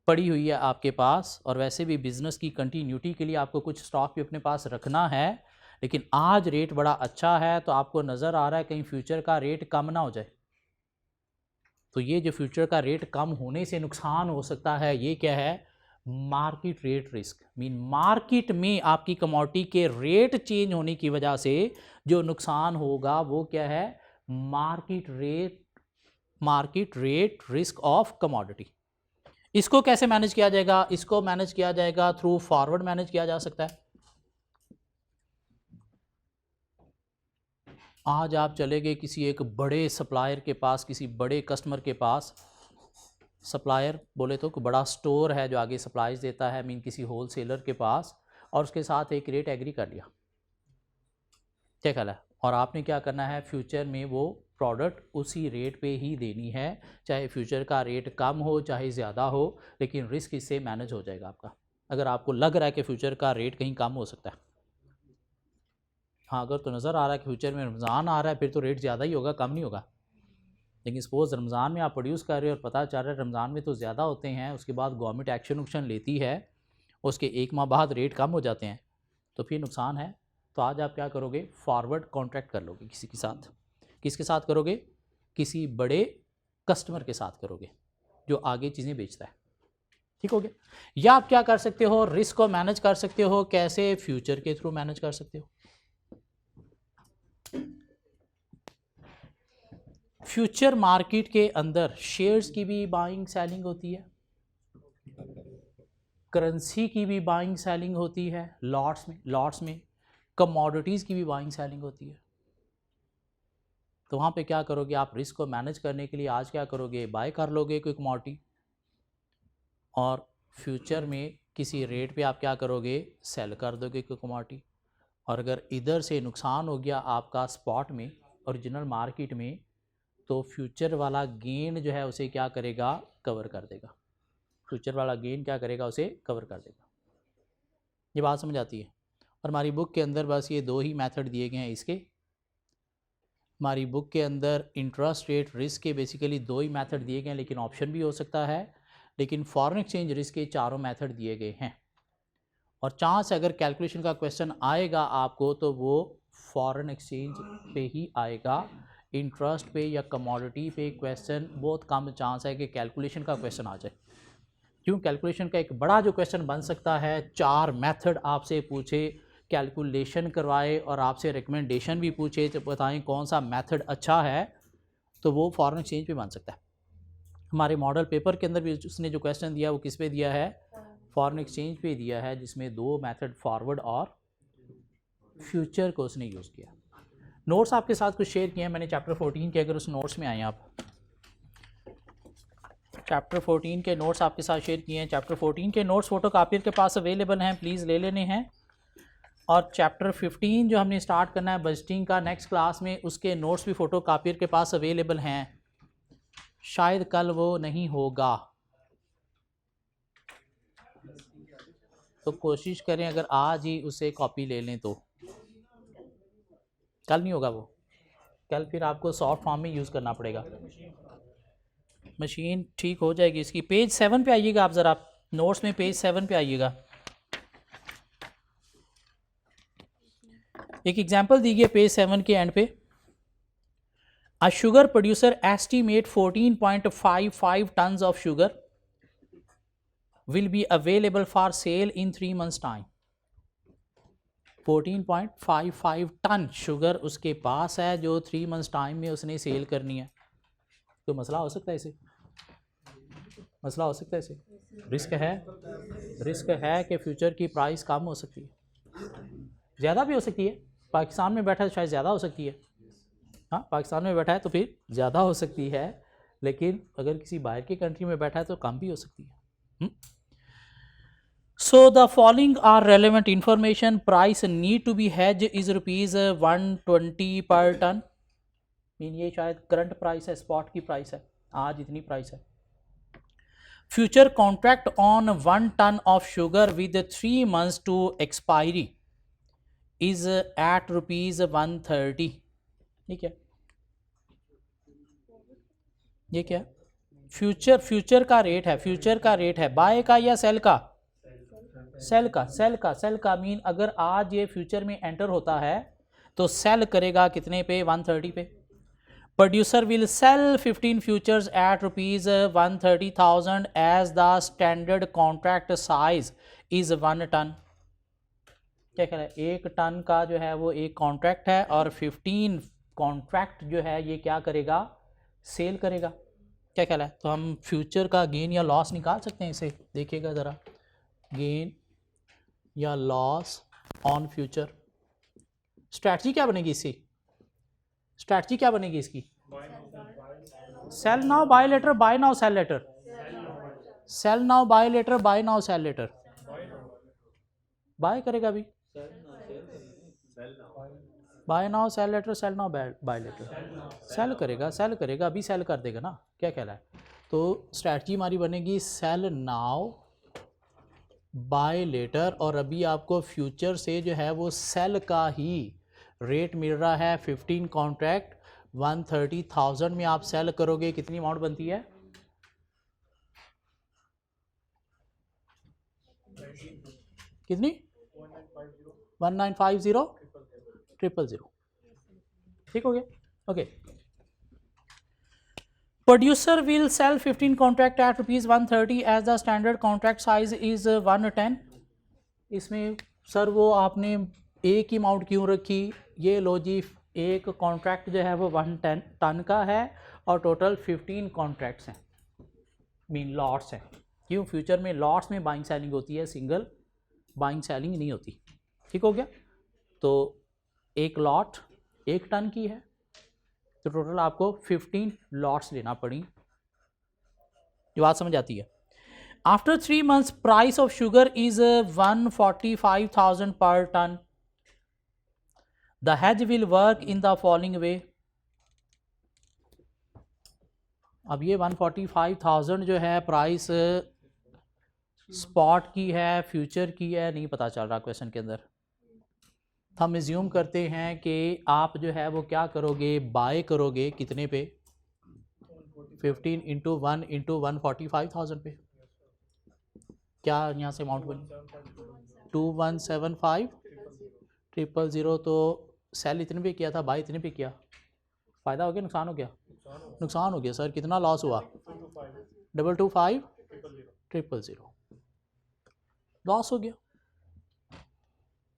Speaker 1: पड़ी हुई है आपके पास, और वैसे भी बिज़नेस की कंटिन्यूटी के लिए आपको कुछ स्टॉक भी अपने पास रखना है, लेकिन आज रेट बड़ा अच्छा है तो आपको नज़र आ रहा है कहीं फ्यूचर का रेट कम ना हो जाए। तो ये जो फ्यूचर का रेट कम होने से नुकसान हो सकता है, ये क्या है, market rate risk. Mean market में आपकी कमोडिटी के रेट चेंज होने की वजह से जो नुकसान होगा वो क्या है, market rate risk of commodity. इसको कैसे मैनेज किया जाएगा, इसको मैनेज किया जाएगा थ्रू फॉरवर्ड मैनेज किया जा सकता है। आज आप चले गए किसी एक बड़े सप्लायर के पास, किसी बड़े कस्टमर के पास, सप्लायर बोले तो कोई बड़ा स्टोर है जो आगे सप्लाईज देता है, मीन किसी होल सेलर के पास, और उसके साथ एक रेट एग्री कर लिया, क्या ख्याल है। और आपने क्या करना है, फ्यूचर में वो प्रोडक्ट उसी रेट पे ही देनी है, चाहे फ्यूचर का रेट कम हो चाहे ज़्यादा हो, लेकिन रिस्क इससे मैनेज हो जाएगा आपका। अगर आपको लग रहा है कि फ्यूचर का रेट कहीं कम हो सकता है, हाँ अगर तो नज़र आ रहा है कि फ्यूचर में रमज़ान आ रहा है फिर तो रेट ज़्यादा ही होगा, कम नहीं होगा। लेकिन सपोज़ रमज़ान में आप प्रोड्यूस कर रहे हो और पता चल रहा है रमज़ान में तो ज़्यादा होते हैं, उसके बाद गवर्नमेंट एक्शन लेती है, उसके 1 माह बाद रेट कम हो जाते हैं, तो फिर नुकसान है। तो आज आप क्या करोगे, फॉरवर्ड कॉन्ट्रैक्ट कर लोगे किसी के साथ। किसके साथ करोगे, किसी बड़े कस्टमर के साथ करोगे जो आगे चीज़ें बेचता है, ठीक हो गया। या आप क्या कर सकते हो, रिस्क को मैनेज कर सकते हो, कैसे, फ्यूचर के थ्रू मैनेज कर सकते हो। फ्यूचर मार्केट के अंदर शेयर्स की भी बाइंग सेलिंग होती है, करेंसी की भी बाइंग सेलिंग होती है, लॉट्स में कमोडिटीज़ की भी बाइंग सेलिंग होती है। तो वहाँ पे क्या करोगे आप, रिस्क को मैनेज करने के लिए आज क्या करोगे, बाय कर लोगे कोई कमोडिटी और फ्यूचर में किसी रेट पे आप क्या करोगे, सेल कर दोगे कोई कमोडिटी। और अगर इधर से नुकसान हो गया आपका स्पॉट में, ओरिजिनल मार्केट में, तो फ्यूचर वाला गेन जो है उसे क्या करेगा, कवर कर देगा। फ्यूचर वाला गेन क्या करेगा, उसे कवर कर देगा। ये बात समझ आती है। और हमारी बुक के अंदर बस ये दो ही मेथड दिए गए हैं इसके। हमारी बुक के अंदर इंटरेस्ट रेट रिस्क के बेसिकली दो ही मेथड दिए गए हैं, लेकिन ऑप्शन भी हो सकता है। लेकिन फॉरेन एक्सचेंज रिस्क के चारों मेथड दिए गए हैं। और चांस अगर कैलकुलेशन का क्वेश्चन आएगा आपको तो वो फॉरेन एक्सचेंज पे ही आएगा। इंटरेस्ट पे या कमोडिटी पे क्वेश्चन बहुत कम चांस है कि कैलकुलेशन का क्वेश्चन आ जाए। क्यों, कैलकुलेशन का एक बड़ा जो क्वेश्चन बन सकता है, 4 मेथड आपसे पूछे, कैलकुलेशन करवाए और आपसे रिकमेंडेशन भी पूछे तो बताएं कौन सा मेथड अच्छा है, तो वो फॉरेन एक्सचेंज पे बन सकता है। हमारे मॉडल पेपर के अंदर भी उसने जो क्वेश्चन दिया वो किस पे दिया है, फॉरेन एक्सचेंज पे दिया है, जिसमें 2 मेथड फॉरवर्ड और फ्यूचर को उसने यूज़ किया। नोट्स आपके साथ कुछ शेयर किए हैं मैंने चैप्टर 14 के, अगर उस नोट्स में आए आप, चैप्टर 14 के नोट्स आपके साथ शेयर किए हैं। चैप्टर 14 के नोट्स फोटो कापियर के पास अवेलेबल हैं, प्लीज़ ले लेने हैं। और चैप्टर 15 जो हमने स्टार्ट करना है बजटिंग का नेक्स्ट क्लास में, उसके नोट्स भी फोटो कापियर के पास अवेलेबल हैं। शायद कल वो नहीं होगा, तो कोशिश करें अगर आज ही उसे कॉपी ले लें तो। कल नहीं होगा वो, कल फिर आपको सॉफ्ट फॉर्म में यूज़ करना पड़ेगा। मशीन ठीक हो जाएगी इसकी। पेज 7 पे आइएगा आप ज़रा, नोट्स में पेज 7 पे आइएगा। एक एग्जांपल दी गई पेज 7 के एंड पे। A sugar producer estimate 14.55 tons of sugar will be available for sale in 3 months time. 14.55 ton sugar उसके पास है जो 3 months टाइम में उसने सेल करनी है। तो मसला हो सकता है इसे, मसला हो सकता है इसे, रिस्क है कि फ्यूचर की प्राइस कम हो सकती है, ज़्यादा भी हो सकती है। पाकिस्तान में बैठा है तो शायद ज़्यादा हो सकती है, हाँ पाकिस्तान में बैठा है तो फिर ज़्यादा हो सकती है, लेकिन अगर किसी बाहर की कंट्री में बैठा है तो कम भी हो सकती है। So the following are relevant information. Price need to be hedged is ₹120 per ton. Mean ये शायद करंट प्राइस है, स्पॉट की प्राइस है, आज इतनी प्राइस है। Future contract on 1 ton of sugar with 3 months to expiry is at ₹130। ठीक है, ये क्या फ्यूचर का रेट है, फ्यूचर का रेट है, बाय का या सेल का, सेल का मीन अगर आज ये फ्यूचर में एंटर होता है तो सेल करेगा कितने पे, 130 पे। Producer will sell 15 futures at ₹130,000 as the standard contract size is 1 ton। क्या कह रहा है, 1 ton का जो है वो एक कॉन्ट्रैक्ट है और 15 कॉन्ट्रैक्ट जो है ये क्या करेगा, सेल करेगा। क्या कह रहा है, तो हम फ्यूचर का गेन या लॉस निकाल सकते हैं इसे, देखिएगा ज़रा, गेन या लॉस ऑन फ्यूचर। स्ट्रैटजी क्या बनेगी इसकी, स्ट्रैटजी क्या बनेगी इसकी, sell now buy later, buy now sell later, sell now buy later, buy now sell later, buy करेगा अभी, buy now sell later, sell now buy later, sell करेगा अभी, सेल कर देगा ना। क्या कह रहा है, तो स्ट्रैटजी हमारी बनेगी सेल नाउ बाय लेटर, और अभी आपको फ्यूचर से जो है वो सेल का ही रेट मिल रहा है। 15 कॉन्ट्रैक्ट 130,000 में आप सेल करोगे, कितनी अमाउंट बनती है, कितनी, 1950,000। ठीक हो गया, okay. Producer will sell 15 contract at ₹130 as the standard contract size is 110। इसमें सर वो आपने एक ही अमाउंट क्यों रखी, ये लो जी, एक कॉन्ट्रैक्ट जो है वो 110 टन का है और टोटल 15 कॉन्ट्रैक्ट्स हैं, मीन लॉट्स हैं। क्यों, फ्यूचर में लॉट्स में बाइंग सेलिंग होती है, सिंगल बाइंग सेलिंग नहीं होती। ठीक हो गया, तो एक लॉट 1 टन की है, तो टोटल आपको 15 लॉट्स लेना पड़ी। ये बात समझ आती है। After 3 months price of sugar is 145,000 पर ton. The hedge will work in the following way. अब ये 145,000 जो है प्राइस स्पॉट की है, फ्यूचर की है, नहीं पता चल रहा क्वेश्चन के अंदर। हम एज्यूम करते हैं कि आप जो है वो क्या करोगे, बाय करोगे कितने पे, 15 इंटू 1 इंटू 145,000 पे। क्या यहाँ से अमाउंट बनी, 2175,000। तो सेल इतने पे किया था, बाय इतने पे किया, फ़ायदा हो गया नुकसान हो गया? नुकसान हो गया सर। कितना लॉस हुआ? 225,000 लॉस हो गया।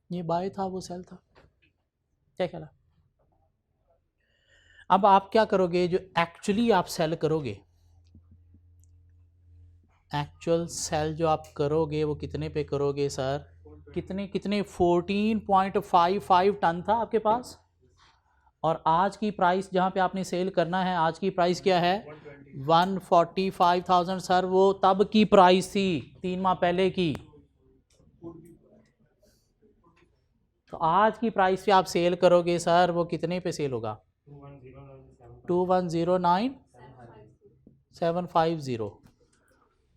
Speaker 1: ये बाय था, वो सेल था। क्या ख्याल है? अब आप क्या करोगे, जो एक्चुअली आप सेल करोगे, एक्चुअल सेल जो आप करोगे वो कितने पे करोगे सर? कितने 14.55 टन था आपके पास, और आज की प्राइस जहाँ पे आपने सेल करना है, आज की प्राइस क्या है? 145,000 सर। वो तब की प्राइस थी 3 माह पहले की। तो आज की प्राइस पे आप सेल करोगे सर, वो कितने पे सेल होगा? 2109,750।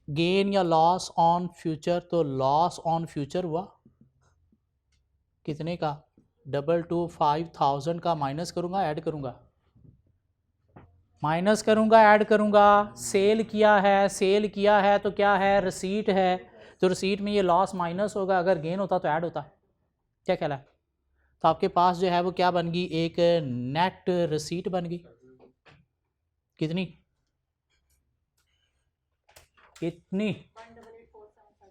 Speaker 1: गेन या लॉस ऑन फ्यूचर, तो लॉस ऑन फ्यूचर हुआ कितने का? 225,000 का माइनस करूंगा, ऐड करूंगा? माइनस करूंगा, ऐड करूंगा? सेल किया है तो क्या है? रिसीट है, तो रिसीट में ये लॉस माइनस होगा, अगर गेन होता तो ऐड होता। क्या कहला है? तो आपके पास जो है वो क्या बन गई? एक नेट रिसीट बन गई। कितनी?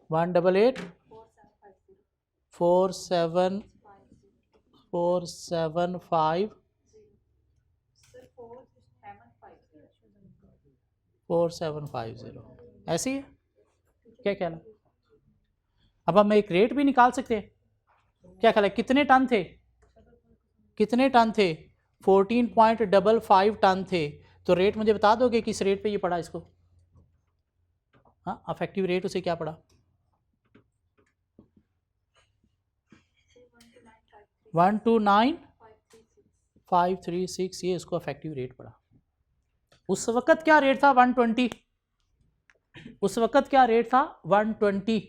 Speaker 1: 188,475,450 ऐसी है। क्या कहना? अब हम एक रेट भी निकाल सकते हैं। क्या ख्याल है? कितने टन थे? 14.55 टन थे। तो रेट मुझे बता दोगे किस रेट पे ये पड़ा इसको? हाँ, अफेक्टिव रेट उसे क्या पड़ा? 129,536 ये इसको अफेक्टिव रेट पड़ा। उस वक्त क्या रेट था? 120। उस वक्त क्या रेट था? 120।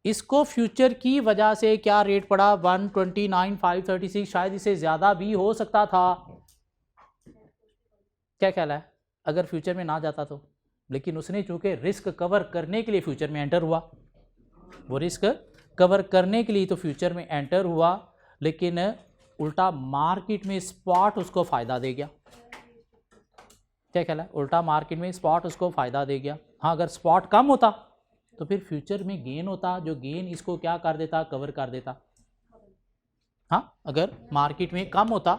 Speaker 1: इसको फ्यूचर की वजह से क्या रेट पड़ा? 129,536। शायद इसे ज़्यादा भी हो सकता था। क्या ख्याल है अगर फ्यूचर में ना जाता तो? लेकिन उसने चूंकि रिस्क कवर करने के लिए फ्यूचर में एंटर हुआ, वो रिस्क कवर करने के लिए तो फ्यूचर में एंटर हुआ, लेकिन उल्टा मार्केट में स्पॉट उसको फ़ायदा दे गया। क्या ख्याल है? उल्टा मार्केट में स्पॉट उसको फ़ायदा दे गया। हाँ, अगर स्पॉट कम होता तो फिर फ्यूचर में गेन होता, जो गेन इसको क्या कर देता? कवर कर देता। हाँ, अगर मार्केट में कम होता,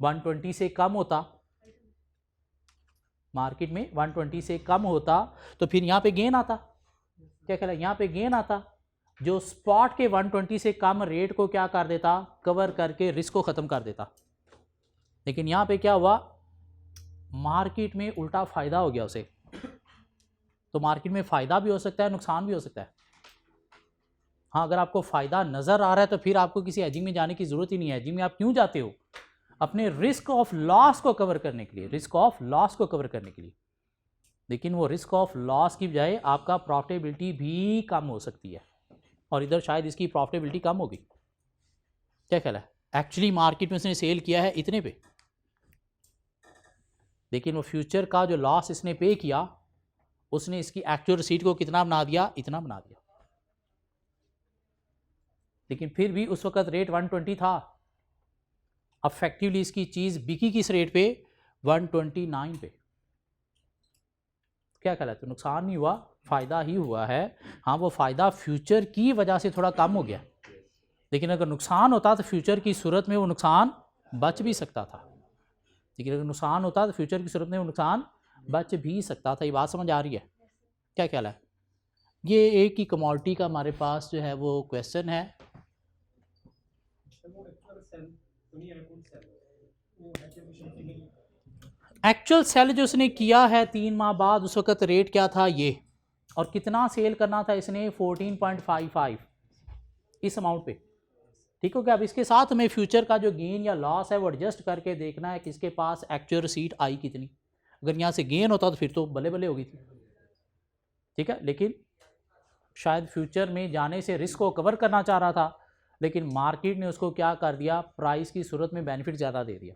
Speaker 1: 120 से कम होता, मार्केट में 120 से कम होता, तो फिर यहाँ पे गेन आता। क्या ख्याल है? यहाँ पे गेन आता, जो स्पॉट के 120 से कम रेट को क्या कर देता? कवर करके रिस्क को ख़त्म कर देता। लेकिन यहाँ पे क्या हुआ? मार्केट में उल्टा फ़ायदा हो गया उसे। तो मार्केट में फ़ायदा भी हो सकता है, नुकसान भी हो सकता है। हाँ, अगर आपको फ़ायदा नज़र आ रहा है तो फिर आपको किसी हेजिंग में जाने की ज़रूरत ही नहीं है। हेजिंग में आप क्यों जाते हो? अपने रिस्क ऑफ लॉस को कवर करने के लिए, रिस्क ऑफ लॉस को कवर करने के लिए। लेकिन वो रिस्क ऑफ लॉस की बजाय आपका प्रॉफिटेबिलिटी भी कम हो सकती है, और इधर शायद इसकी प्रॉफिटेबिलिटी कम होगी। क्या ख्याल है? एक्चुअली मार्केट में उसने सेल किया है इतने पे, लेकिन वो फ्यूचर का जो लॉस इसने पे किया, उसने इसकी एक्चुअल रिसीट को कितना बना दिया? इतना बना दिया। लेकिन फिर भी उस वक्त रेट 120 था। अफेक्टिवली इसकी चीज़ बिकी किस रेट पे? 129 पे। क्या ख्याल है? तो नुकसान नहीं हुआ, फ़ायदा ही हुआ है। हाँ, वो फ़ायदा फ्यूचर की वजह से थोड़ा कम हो गया, लेकिन अगर नुकसान होता तो फ्यूचर की सूरत में वो नुकसान बच भी सकता था। लेकिन अगर नुकसान होता तो फ्यूचर की सूरत में वो नुकसान बच भी सकता था। ये बात समझ आ रही है? क्या ख्याल है? ये एक ही कमोडिटी का हमारे पास जो है वो क्वेश्चन है, एक्चुअल सेल जो उसने किया है 3 माह बाद, उस वक्त रेट क्या था ये, और कितना सेल करना था इसने 14.55 इस अमाउंट पे। ठीक हो गया। अब इसके साथ हमें फ्यूचर का जो गेन या लॉस है वो एडजस्ट करके देखना है कि इसके पास एक्चुअल रिसीट आई कितनी। अगर यहाँ से गेन होता तो फिर तो बल्ले बल्ले होगी थी, ठीक है, लेकिन शायद फ्यूचर में जाने से रिस्क को कवर करना चाह रहा था, लेकिन मार्केट ने उसको क्या कर दिया, प्राइस की सूरत में बेनिफिट ज़्यादा दे दिया।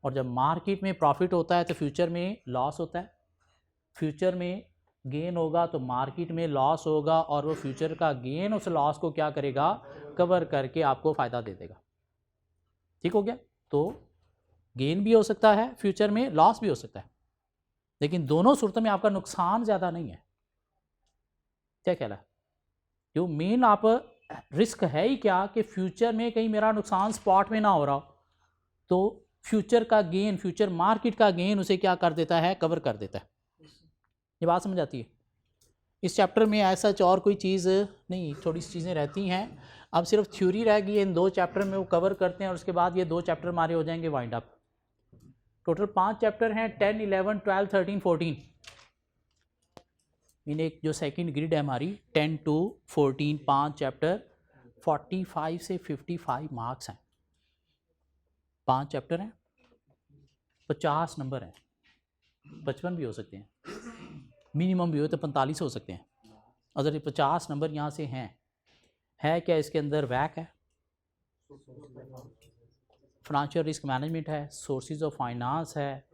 Speaker 1: और जब मार्केट में प्रॉफिट होता है तो फ्यूचर में लॉस होता है, फ्यूचर में गेन होगा तो मार्केट में लॉस होगा, और वो फ्यूचर का गेन उस लॉस को क्या करेगा, कवर करके आपको फ़ायदा दे देगा। ठीक हो गया। तो गेन भी हो सकता है फ्यूचर में, लॉस भी हो सकता है, लेकिन दोनों सूरतों में आपका नुकसान ज़्यादा नहीं है। क्या कहला है, जो मेन आप रिस्क है ही क्या कि फ्यूचर में कहीं मेरा नुकसान स्पॉट में ना हो रहा हो, तो फ्यूचर का गेन, फ्यूचर मार्केट का गेन उसे क्या कर देता है, कवर कर देता है। ये बात समझ आती है। इस चैप्टर में ऐसा और कोई चीज़ नहीं, थोड़ी सी चीज़ें रहती हैं, अब सिर्फ थ्योरी रह गई है, इन 2 चैप्टर में वो कवर करते हैं, और उसके बाद ये 2 चैप्टर हमारे हो जाएंगे वाइंड अप। टोटल 5 चैप्टर हैं, 10, 11, 12, 13, 14। इन एक जो सेकंड ग्रिड है हमारी 10 to 14, 5 चैप्टर, 45 से 55 मार्क्स हैं। 5 चैप्टर हैं, 50 नंबर हैं, 55 भी हो सकते हैं, मिनिमम भी हो तो 45 हो सकते हैं। अगर ये 50 नंबर यहाँ से हैं, है क्या इसके अंदर, वैक है, फाइनेंशियल रिस्क मैनेजमेंट है, सोर्सेज ऑफ फाइनेंस है,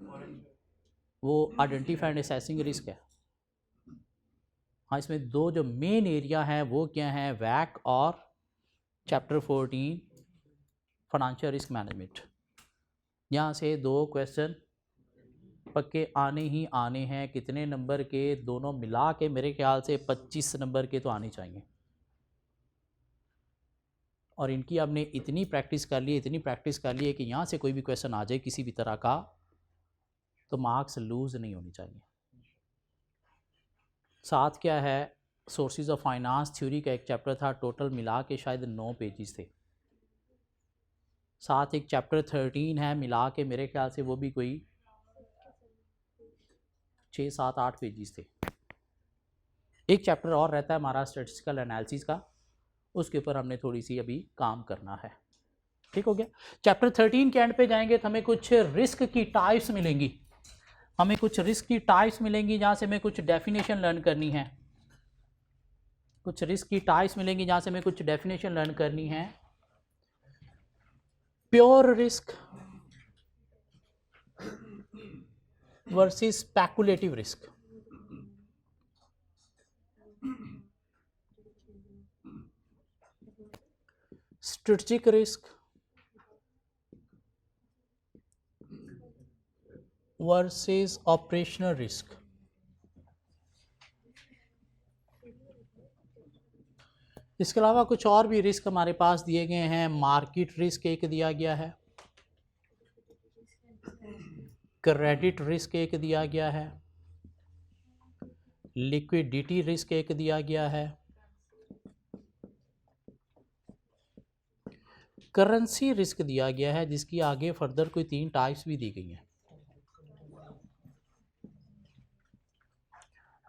Speaker 1: वो आइडेंटिफाई एंड असेसिंग रिस्क है। हाँ, इसमें 2 जो मेन एरिया हैं वो क्या हैं, वैक और चैप्टर 14 फाइनेंशियल रिस्क मैनेजमेंट। यहाँ से 2 क्वेश्चन पक्के आने ही आने हैं। कितने नंबर के, दोनों मिला के मेरे ख्याल से 25 नंबर के तो आने चाहिए, और इनकी आपने इतनी प्रैक्टिस कर ली, इतनी प्रैक्टिस कर ली है कि यहाँ से कोई भी क्वेश्चन आ जाए किसी भी तरह का तो मार्क्स लूज़ नहीं होनी चाहिए। साथ क्या है, सोर्सेज ऑफ फाइनेंस थ्योरी का एक चैप्टर था, टोटल मिला के शायद 9 पेजेस थे। साथ एक चैप्टर 13 है, मिला के मेरे ख्याल से वो भी कोई 6, 7, 8 पेजेस थे। एक चैप्टर और रहता है हमारा स्टैटिस्टिकल एनालिसिस का, उसके ऊपर हमने थोड़ी सी अभी काम करना है। ठीक हो गया। चैप्टर 13 के एंड पे जाएंगे तो हमें कुछ रिस्क की टाइप्स मिलेंगी, हमें कुछ रिस्क की टाइप्स मिलेंगी जहाँ से हमें कुछ डेफिनेशन लर्न करनी है, कुछ रिस्क की टाइप्स मिलेंगी जहाँ से हमें कुछ डेफिनेशन लर्न करनी है। Pure risk versus speculative risk, strategic risk versus operational risk. इसके अलावा कुछ और भी रिस्क हमारे पास दिए गए हैं। मार्केट रिस्क एक दिया गया है, क्रेडिट रिस्क एक दिया गया है, लिक्विडिटी रिस्क एक दिया गया है, करेंसी रिस्क दिया गया है, जिसकी आगे फर्दर कोई 3 टाइप्स भी दी गई हैं।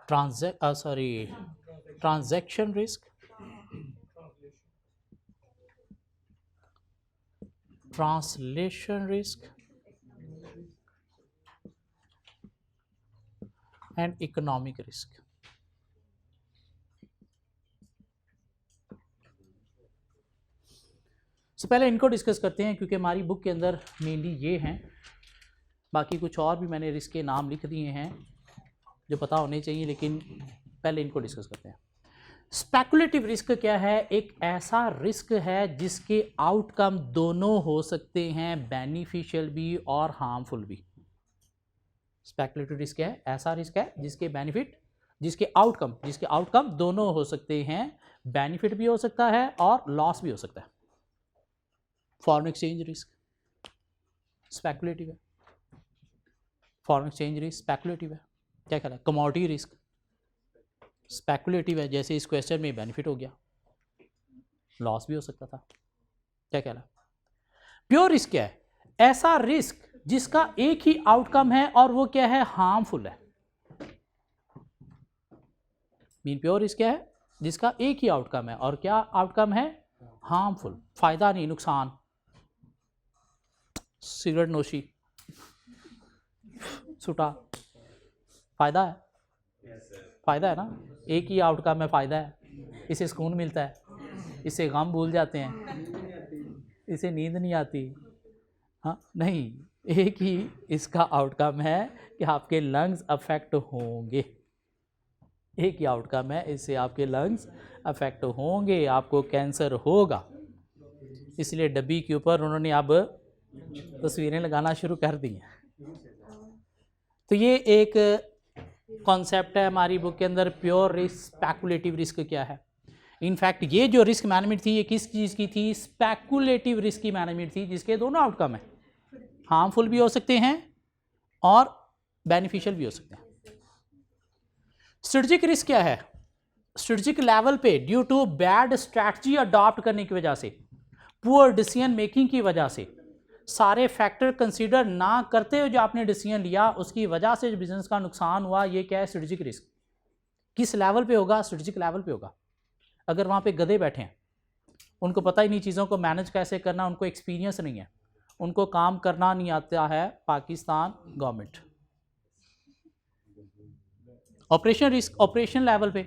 Speaker 1: Transaction risk, translation risk and economic risk. तो पहले इनको डिस्कस करते हैं, क्योंकि हमारी बुक के अंदर मेनली ये हैं, बाकी कुछ और भी मैंने रिस्क के नाम लिख दिए हैं जो पता होने चाहिए, लेकिन पहले इनको डिस्कस करते हैं। स्पेकुलेटिव रिस्क क्या है, एक ऐसा रिस्क है जिसके आउटकम दोनों हो सकते हैं, बेनिफिशियल भी और हार्मफुल भी। स्पेकुलेटिव रिस्क है, ऐसा रिस्क है जिसके बेनिफिट, जिसके आउटकम दोनों हो सकते हैं, बेनिफिट भी हो सकता है और लॉस भी हो सकता है। फॉरेन एक्सचेंज रिस्क स्पेकुलेटिव है, फॉरेन एक्सचेंज रिस्क स्पेकुलेटिव है। क्या कहता है, कमोडिटी रिस्क स्पेकुलेटिव है, जैसे इस क्वेश्चन में बेनिफिट हो गया, लॉस भी हो सकता था। क्या कहला? प्योर रिस्क क्या है? ऐसा रिस्क जिसका एक ही आउटकम है और वो क्या है? हार्मफुल है। मीन प्योर रिस्क क्या है? जिसका एक ही आउटकम है और क्या आउटकम है? हार्मफुल, फायदा नहीं नुकसान। सिगरेट नोशी, सुटा, फायदा है? फायदा है ना, एक ही आउटकम है, फायदा है। इसे सुकून मिलता है, इससे गम भूल जाते हैं, इसे नींद नहीं आती। हाँ नहीं, एक ही इसका आउटकम है कि आपके लंग्स अफेक्ट होंगे। एक ही आउटकम है, इससे आपके लंग्स अफेक्ट होंगे, आपको कैंसर होगा। इसलिए डब्बी के ऊपर उन्होंने अब तस्वीरें लगाना शुरू कर दी हैं। तो ये एक कॉन्सेप्ट है हमारी बुक के अंदर, प्योर रिस्क, स्पेकुलेटिव रिस्क क्या है। इनफैक्ट ये जो रिस्क मैनेजमेंट थी, ये किस चीज़ की थी? स्पेकुलेटिव रिस्क की मैनेजमेंट थी, जिसके दोनों आउटकम है, हार्मफुल भी हो सकते हैं और बेनिफिशियल भी हो सकते हैं। स्ट्रेटेजिक रिस्क क्या है? स्ट्रेटेजिक लेवल पे due to bad strategy adopt करने की वजह से, पुअर डिसीजन मेकिंग की वजह से, सारे फैक्टर कंसीडर ना करते हुए जो आपने डिसीजन लिया, उसकी वजह से जो बिजनेस का नुकसान हुआ, ये क्या है? Strategic risk. किस लेवल पे होगा? स्ट्रेटेजिक लेवल पे होगा। अगर वहाँ पे गधे बैठे हैं, उनको पता ही नहीं चीज़ों को मैनेज कैसे करना, उनको एक्सपीरियंस नहीं है, उनको काम करना नहीं आता है, Pakistan government. Operation risk, operation level पे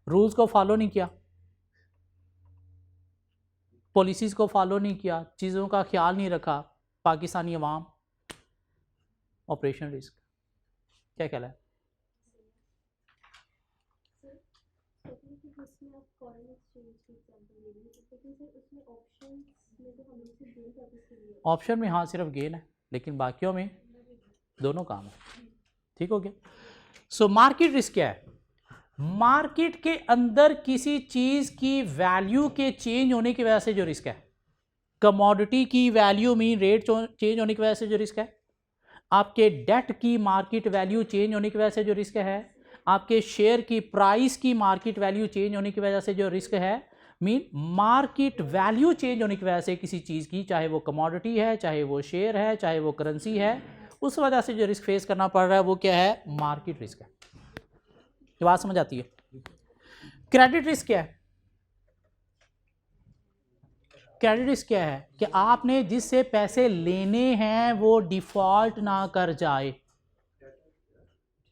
Speaker 1: रूल्स को फॉलो नहीं किया, पॉलिसीज़ को फॉलो नहीं किया, चीज़ों का ख्याल नहीं रखा, पाकिस्तानी अवाम, ऑपरेशन रिस्क। क्या कहलाए? ऑप्शन में हाँ सिर्फ गेन है, लेकिन बाकियों में दोनों काम है। ठीक हो गया? सो मार्केट रिस्क क्या है? मार्केट के अंदर किसी चीज़ की वैल्यू के चेंज होने की वजह से जो रिस्क है, कमोडिटी की वैल्यू में रेट चेंज होने की वजह से जो रिस्क है, आपके डेट की मार्केट वैल्यू चेंज होने की वजह से जो रिस्क है, आपके शेयर की प्राइस की मार्केट वैल्यू चेंज होने की वजह से जो रिस्क है, मीन मार्केट वैल्यू चेंज होने की वजह से किसी चीज़ की, चाहे वो कमोडिटी है, चाहे वो शेयर है, चाहे वो करेंसी है, उस वजह से जो रिस्क फेस करना पड़ रहा है, वो क्या है? मार्केट रिस्क है। ये बात समझ आती है? क्रेडिट रिस्क क्या है? क्रेडिट रिस्क क्या है? कि आपने जिससे पैसे लेने हैं वो डिफॉल्ट ना कर जाए,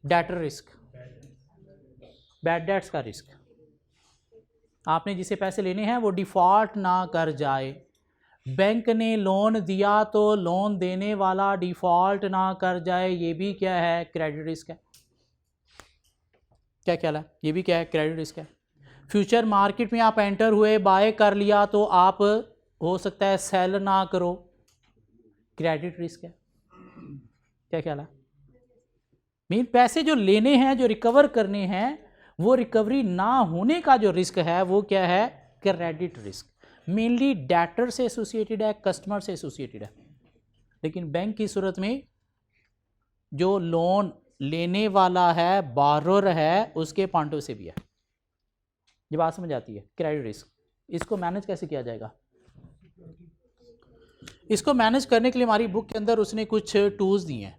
Speaker 1: डेटर रिस्क, बैड डेट्स का रिस्क। आपने जिससे पैसे लेने हैं वो डिफॉल्ट ना कर जाए, बैंक ने लोन दिया तो लोन देने वाला डिफॉल्ट ना कर जाए, ये भी क्या है? क्रेडिट रिस्क है। क्या ख्याल है? ये भी क्या है? क्रेडिट रिस्क है। फ्यूचर मार्केट में आप एंटर हुए, बाय कर लिया, तो आप हो सकता है सेल ना करो, क्रेडिट रिस्क है। क्या ख्याल है? मीन पैसे जो लेने हैं, जो रिकवर करने हैं, वो रिकवरी ना होने का जो रिस्क है, वो क्या है? Credit risk. मेनली डेटर से एसोसिएटेड है, कस्टमर से एसोसिएटेड है, लेकिन बैंक की सूरत में जो लोन लेने वाला है, बारोर है, उसके पॉइंट से भी है। ये बात समझ आती है? क्रेडिट रिस्क, इसको मैनेज कैसे किया जाएगा? इसको मैनेज करने के लिए हमारी बुक के अंदर उसने कुछ टूल्स दिए हैं,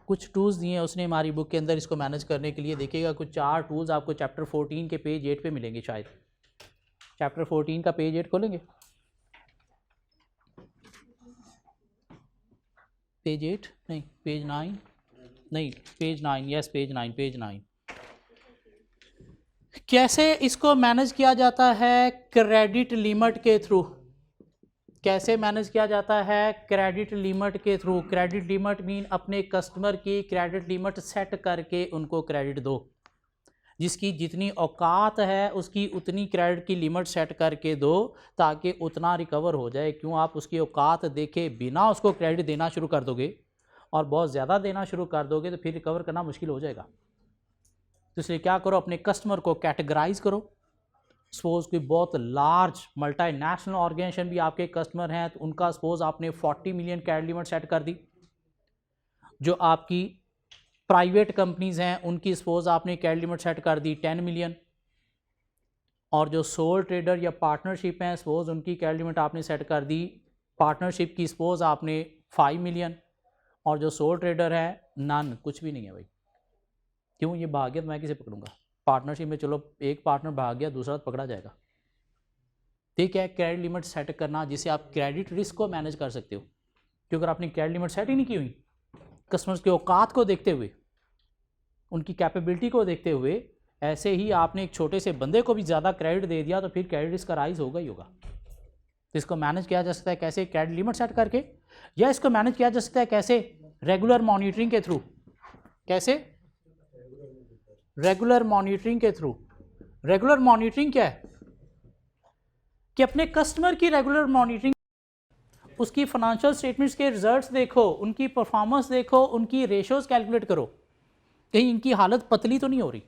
Speaker 1: कुछ टूल्स दिए हैं उसने हमारी बुक के अंदर इसको मैनेज करने के लिए। देखिएगा, कुछ 4 टूल्स आपको चैप्टर 14 के पेज 8 पे मिलेंगे शायद। चैप्टर 14 का पेज 8 खोलेंगे, पेज 8 नहीं, पेज 9 नहीं, पेज 9, यस पेज 9, पेज 9। कैसे इसको मैनेज किया जाता है? क्रेडिट लिमिट के थ्रू। कैसे मैनेज किया जाता है? क्रेडिट लिमिट के थ्रू। क्रेडिट लिमिट मीन अपने कस्टमर की क्रेडिट लिमिट सेट करके उनको क्रेडिट दो, जिसकी जितनी औकात है उसकी उतनी क्रेडिट की लिमिट सेट करके दो, ताकि उतना रिकवर हो जाए। क्यों? आप उसकी औकात देखे बिना उसको क्रेडिट देना शुरू कर दोगे और बहुत ज़्यादा देना शुरू कर दोगे तो फिर रिकवर करना मुश्किल हो जाएगा। तो इसलिए क्या करो, अपने कस्टमर को कैटेगराइज करो। सपोज कोई बहुत लार्ज मल्टीनेशनल ऑर्गेनाइजेशन भी आपके कस्टमर हैं, तो उनका सपोज आपने 40 मिलियन क्रेडिट लिमिट सेट कर दी। जो आपकी प्राइवेट कंपनीज हैं उनकी सपोज आपने क्रेडिट लिमिट सेट कर दी 10 मिलियन। और जो सोल ट्रेडर या पार्टनरशिप हैं, सपोज उनकी क्रेडिट लिमिट आपने सेट कर दी, पार्टनरशिप की सपोज आपने 5 मिलियन, और जो सोल ट्रेडर है नन, कुछ भी नहीं है भाई। क्यों? ये भाग गया तो मैं किसे पकड़ूंगा? पार्टनरशिप में चलो एक पार्टनर भाग गया, दूसरा तो पकड़ा जाएगा। ठीक है, क्रेडिट लिमिट सेट करना जिससे आप क्रेडिट रिस्क को मैनेज कर सकते हो, क्योंकि अगर आपने क्रेडिट लिमिट सेट ही नहीं की हुई, कस्टमर्स के औकात को देखते हुए, उनकी कैपेबिलिटी को देखते हुए, ऐसे ही आपने एक छोटे से बंदे को भी ज़्यादा क्रेडिट दे दिया तो फिर क्रेडिट रिस्क का राइज होगा ही होगा। तो इसको मैनेज किया जा सकता है कैसे? क्रेडिट लिमिट सेट करके, या इसको मैनेज किया जा सकता है कैसे? रेगुलर मॉनिटरिंग के थ्रू। कैसे? रेगुलर मॉनिटरिंग के थ्रू। रेगुलर मॉनिटरिंग क्या है? कि अपने कस्टमर की रेगुलर मॉनिटरिंग, उसकी फाइनेंशियल स्टेटमेंट्स के रिजल्ट्स देखो, उनकी परफॉर्मेंस देखो, उनकी रेशोज कैलकुलेट करो, कहीं इनकी हालत पतली तो नहीं हो रही।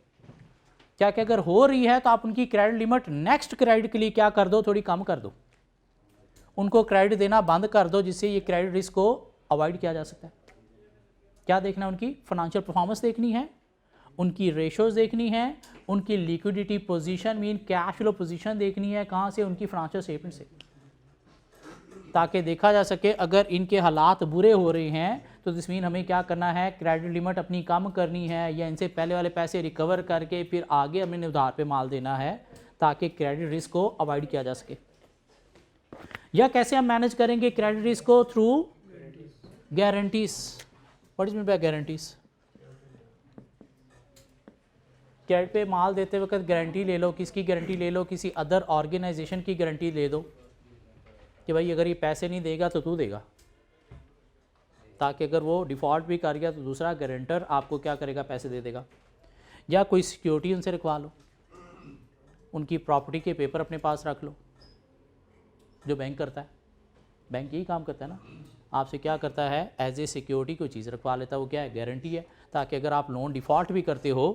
Speaker 1: क्या क्या अगर हो रही है तो आप उनकी क्रेडिट लिमिट नेक्स्ट क्रेडिट के लिए क्या कर दो, थोड़ी कम कर दो, उनको क्रेडिट देना बंद कर दो, जिससे ये क्रेडिट रिस्क को अवॉइड किया जा सकता है। क्या देखना है? उनकी फाइनेंशियल परफॉर्मेंस देखनी है, उनकी रेशोज देखनी है, उनकी liquidity position mean cash flow position देखनी है, कहाँ से? उनकी फाइनेंशियल स्टेटमेंट से, ताकि देखा जा सके अगर इनके हालात बुरे हो रहे हैं तो दिस मीन हमें क्या करना है? क्रेडिट लिमिट अपनी कम करनी है, या इनसे पहले वाले पैसे रिकवर करके फिर आगे हमें उधार पे माल देना है, ताकि क्रेडिट रिस्क को अवॉइड किया जा सके। या कैसे हम मैनेज करेंगे क्रेडिट रिस्क को? Through guarantees. What is mean by guarantees? Credit पे माल देते वक्त गारंटी ले लो। किसकी गारंटी ले लो? किसी अदर ऑर्गेनाइजेशन की गारंटी ले दो कि भाई अगर ये पैसे नहीं देगा तो तू देगा, ताकि अगर वो डिफ़ॉल्ट भी कर गया तो दूसरा गारंटर आपको क्या करेगा? पैसे दे देगा। या कोई सिक्योरिटी उनसे रखवा लो, उनकी प्रॉपर्टी के पेपर अपने पास रख लो, जो बैंक करता है। बैंक यही काम करता है ना, आपसे क्या करता है? एज ए सिक्योरिटी कोई चीज़ रखवा लेता है, वो क्या है? गारंटी है, ताकि अगर आप लोन डिफ़ॉल्ट भी करते हो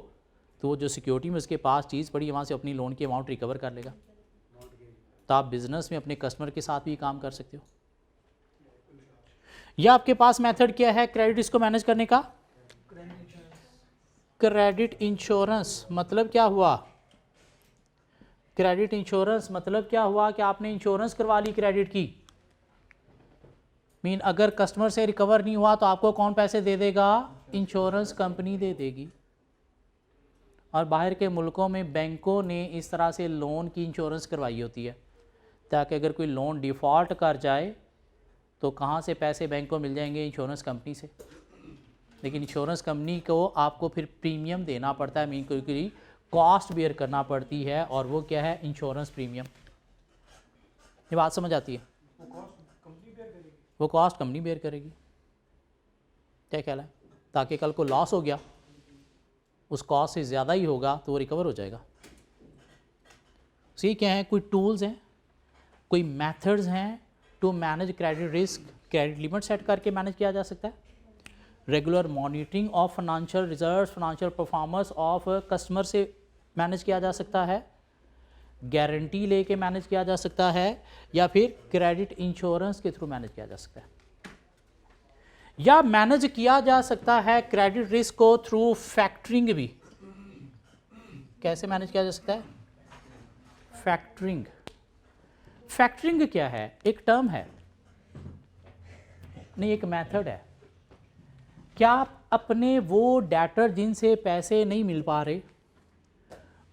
Speaker 1: तो वो जो सिक्योरिटी में उसके पास चीज़ पड़ी है वहाँ से अपनी लोन की अमाउंट रिकवर कर लेगा। तो आप बिजनेस में अपने कस्टमर के साथ भी काम कर सकते हो। या आपके पास मेथड क्या है क्रेडिट रिस्क को मैनेज करने का? Credit insurance. मतलब क्या हुआ? क्रेडिट इंश्योरेंस मतलब क्या हुआ? कि आपने इंश्योरेंस करवा ली क्रेडिट की, मीन अगर कस्टमर से रिकवर नहीं हुआ तो आपको कौन पैसे दे देगा? इंश्योरेंस कंपनी दे देगी। और बाहर के मुल्कों में बैंकों ने इस तरह से लोन की इंश्योरेंस करवाई होती है, ताकि अगर कोई लोन डिफ़ॉल्ट कर जाए तो कहाँ से पैसे बैंक को मिल जाएंगे? इंश्योरेंस कंपनी से। लेकिन इंश्योरेंस कंपनी को आपको फिर प्रीमियम देना पड़ता है, मीन कोई कॉस्ट बेयर करना पड़ती है, और वो क्या है? Insurance premium. ये बात समझ आती है? वो कॉस्ट कंपनी बेयर करेगी। क्या ख्याल है? ताकि कल को लॉस हो गया, उस कॉस्ट से ज़्यादा ही होगा तो वो रिकवर हो जाएगा। सी क्या है? कोई टूल्स हैं, कोई मेथड्स हैं to manage credit risk. Credit limit set करके मैनेज किया जा सकता है। Regular monitoring of financial results, financial performance of customer से मैनेज किया जा सकता है। गारंटी लेके मैनेज किया जा सकता है, या फिर क्रेडिट इंश्योरेंस के थ्रू मैनेज किया जा सकता है। या मैनेज किया जा सकता है क्रेडिट रिस्क को थ्रू फैक्टरिंग भी। कैसे मैनेज किया जा सकता है? फैक्टरिंग। फैक्टरिंग क्या है? एक टर्म है, नहीं एक मेथड है। क्या आप अपने वो डेटर जिनसे पैसे नहीं मिल पा रहे,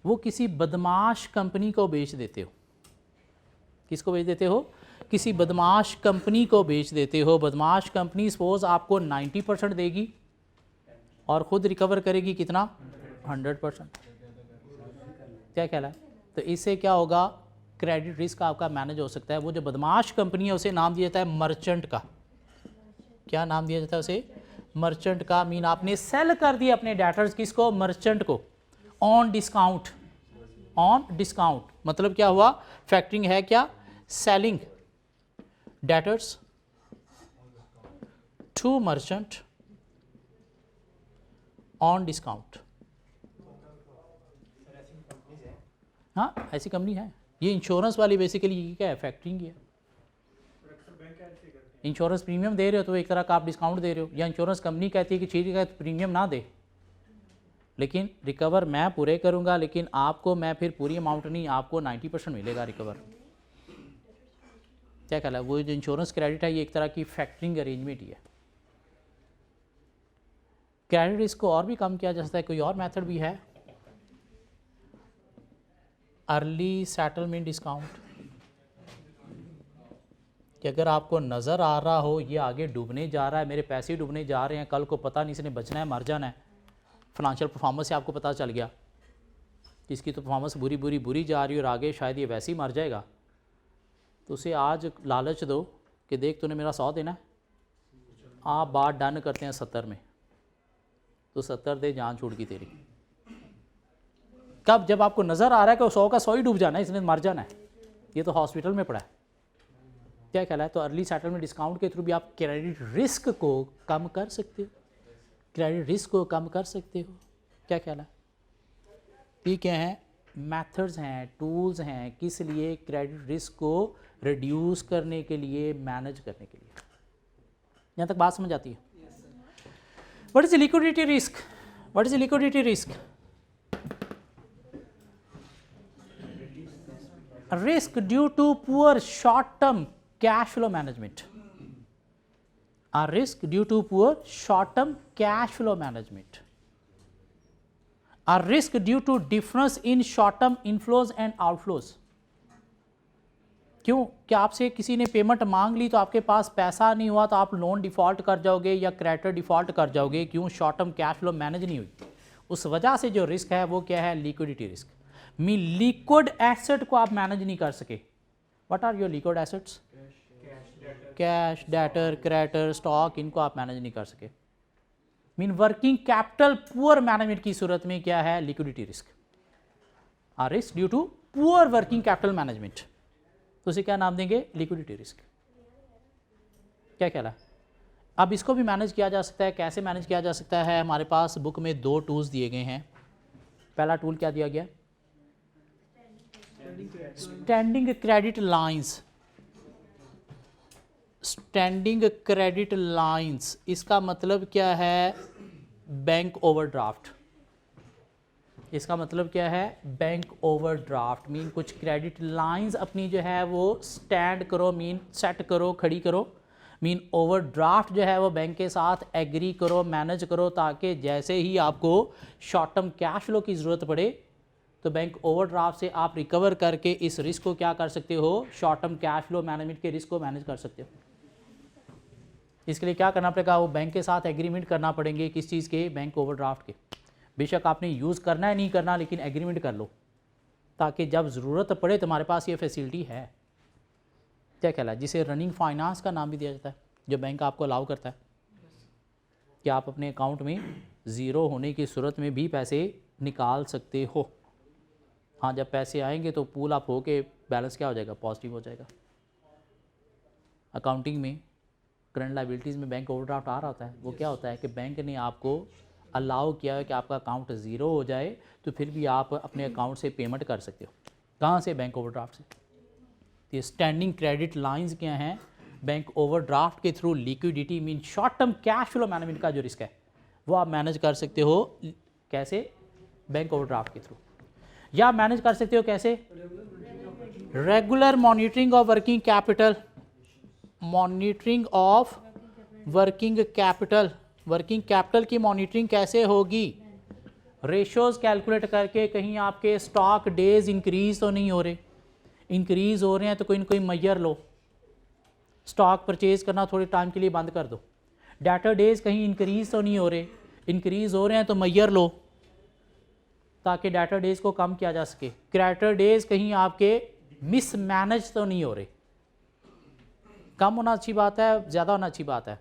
Speaker 1: वो किसी बदमाश कंपनी को बेच देते हो? किसको बेच देते हो? किसी बदमाश कंपनी को बेच देते हो। बदमाश कंपनी सपोज आपको 90% देगी और ख़ुद रिकवर करेगी कितना? 100%। क्या ख्याल है? तो इससे क्या होगा? क्रेडिट रिस्क आपका मैनेज हो सकता है। वो जो बदमाश कंपनी है उसे नाम दिया जाता है मर्चेंट का। क्या नाम दिया जाता है उसे? मर्चेंट का। मीन आपने सेल कर दिया अपने डेटर्स, किसको? मर्चेंट को, ऑन डिस्काउंट। ऑन डिस्काउंट मतलब क्या हुआ? फैक्टरिंग है क्या? Selling debtors to merchant on discount. हाँ, ऐसी कंपनी है। ये इंश्योरेंस वाली बेसिकली ये क्या है? फैक्टरिंग है। इंश्योरेंस प्रीमियम दे रहे हो तो एक तरह का आप डिस्काउंट दे रहे हो, या इंश्योरेंस कंपनी कहती है कि ठीक है प्रीमियम ना दे, लेकिन रिकवर मैं पूरे करूँगा, लेकिन आपको मैं फिर पूरी अमाउंट नहीं, आपको 90% मिलेगा रिकवर। क्या कहला है, वो जो इंश्योरेंस क्रेडिट है ये एक तरह की फैक्टरिंग अरेंजमेंट ही है। क्रेडिट रिस्क को और भी कम किया जा सकता है, कोई और मेथड भी है, अर्ली सेटलमेंट डिस्काउंट। कि अगर आपको नज़र आ रहा हो ये आगे डूबने जा रहा है, मेरे पैसे डूबने जा रहे हैं, कल को पता नहीं इसने बचना है मर जाना है, फाइनेंशियल परफॉर्मेंस से आपको पता चल गया कि इसकी तो परफॉर्मेंस बुरी जा रही है और आगे शायद ये वैसे ही मर जाएगा, तो उसे आज लालच दो कि देख तूने मेरा 100 देना है, आप बात डन करते हैं 70 में, तो 70 दे, जान छूट गई तेरी। कब? जब आपको नज़र आ रहा है कि 100 का 100 ही डूब जाना है, इसने मर जाना है, ये तो हॉस्पिटल में पड़ा है। क्या कहला है? तो अर्ली सेटलमेंट डिस्काउंट के थ्रू भी आप क्रेडिट रिस्क को कम कर सकते हो, क्रेडिट रिस्क को कम कर सकते हो। क्या कहला है? ठीक है, मेथड्स हैं, टूल्स हैं, किस लिए? क्रेडिट रिस्क को रिड्यूस करने के लिए, मैनेज करने के लिए। यहाँ तक बात समझ आती है? What is liquidity risk? What is liquidity risk? Risk due to poor short term cash flow management. A risk due to poor short term cash flow management. A risk due to difference in short term inflows and outflows. क्यों? कि आपसे किसी ने payment मांग ली तो आपके पास पैसा नहीं हुआ तो आप लोन डिफ़ॉल्ट कर जाओगे या क्रेडिटर डिफ़ॉल्ट कर जाओगे। क्यों? Short term cash flow manage नहीं हुई। उस वजह से जो रिस्क है वो क्या है? Liquidity risk. लिक्विड एसेट को आप मैनेज नहीं कर सके। What are your liquid assets? Cash, debtor, creditor, stock, इनको आप मैनेज नहीं कर सके। वर्किंग कैपिटल पुअर मैनेजमेंट की सूरत में क्या है? Liquidity risk. A risk due to poor working capital management, तो उसे क्या नाम देंगे? Liquidity risk. क्या कहला? अब इसको भी मैनेज किया जा सकता है। कैसे मैनेज किया जा सकता है? हमारे पास बुक में 2 टूल्स दिए गए हैं। पहला टूल क्या दिया गया? Standing credit lines. Standing credit lines, इसका मतलब क्या है? Bank overdraft. इसका मतलब क्या है? Bank overdraft. कुछ क्रेडिट लाइंस अपनी जो है वो स्टैंड करो, सेट करो, खड़ी करो। ओवरड्राफ्ट जो है वो बैंक के साथ एग्री करो, मैनेज करो, ताकि जैसे ही आपको शॉर्ट टर्म कैश फ्लो की ज़रूरत पड़े तो बैंक ओवरड्राफ्ट से आप रिकवर करके इस रिस्क को क्या कर सकते हो? Short term cash flow management के रिस्क को मैनेज कर सकते हो। इसके लिए क्या करना पड़ेगा? वो बैंक के साथ एग्रीमेंट करना पड़ेंगे। किस चीज़ के? बैंक ओवरड्राफ्ट के। बेशक आपने यूज़ करना है नहीं करना, लेकिन एग्रीमेंट कर लो, ताकि जब ज़रूरत पड़े तुम्हारे पास ये फैसिलिटी है। क्या कहला? जिसे रनिंग फाइनेंस का नाम भी दिया जाता है, जो बैंक आपको अलाउ करता है कि आप अपने अकाउंट में ज़ीरो होने की सूरत में भी पैसे निकाल सकते हो। हाँ, जब पैसे आएंगे तो पूल अप हो के बैलेंस क्या हो जाएगा? पॉजिटिव हो जाएगा। अकाउंटिंग में करंट लाइबिलिटीज़ में बैंक ओवरड्राफ्ट आ रहा होता है। वो क्या होता है कि बैंक ने आपको अलाउ किया है कि आपका अकाउंट ज़ीरो हो जाए तो फिर भी आप अपने अकाउंट से पेमेंट कर सकते हो। कहाँ से? बैंक ओवरड्राफ्ट से। ये स्टैंडिंग क्रेडिट लाइंस क्या हैं? बैंक ओवरड्राफ्ट के through liquidity short term cash flow management का जो रिस्क है वो आप मैनेज कर सकते हो। कैसे? बैंक ओवरड्राफ्ट के थ्रू। या मैनेज कर सकते हो कैसे? Regular monitoring of working capital. Monitoring of working capital. Working capital की मॉनिटरिंग कैसे होगी? रेशोज कैलकुलेट करके कहीं आपके स्टॉक डेज इंक्रीज तो नहीं हो रहे। इंक्रीज हो रहे हैं तो कोई ना कोई मैयर लो। स्टॉक परचेज करना थोड़े टाइम के लिए बंद कर दो। डेटर डेज कहीं इंक्रीज तो नहीं हो रहे। इंक्रीज हो रहे हैं तो मैयर लो, ताकि डेटर डेज को कम किया जा सके। क्रेडिटर डेज कहीं आपके मिसमैनेज तो नहीं हो रहे। कम होना अच्छी बात है, ज़्यादा होना अच्छी बात है?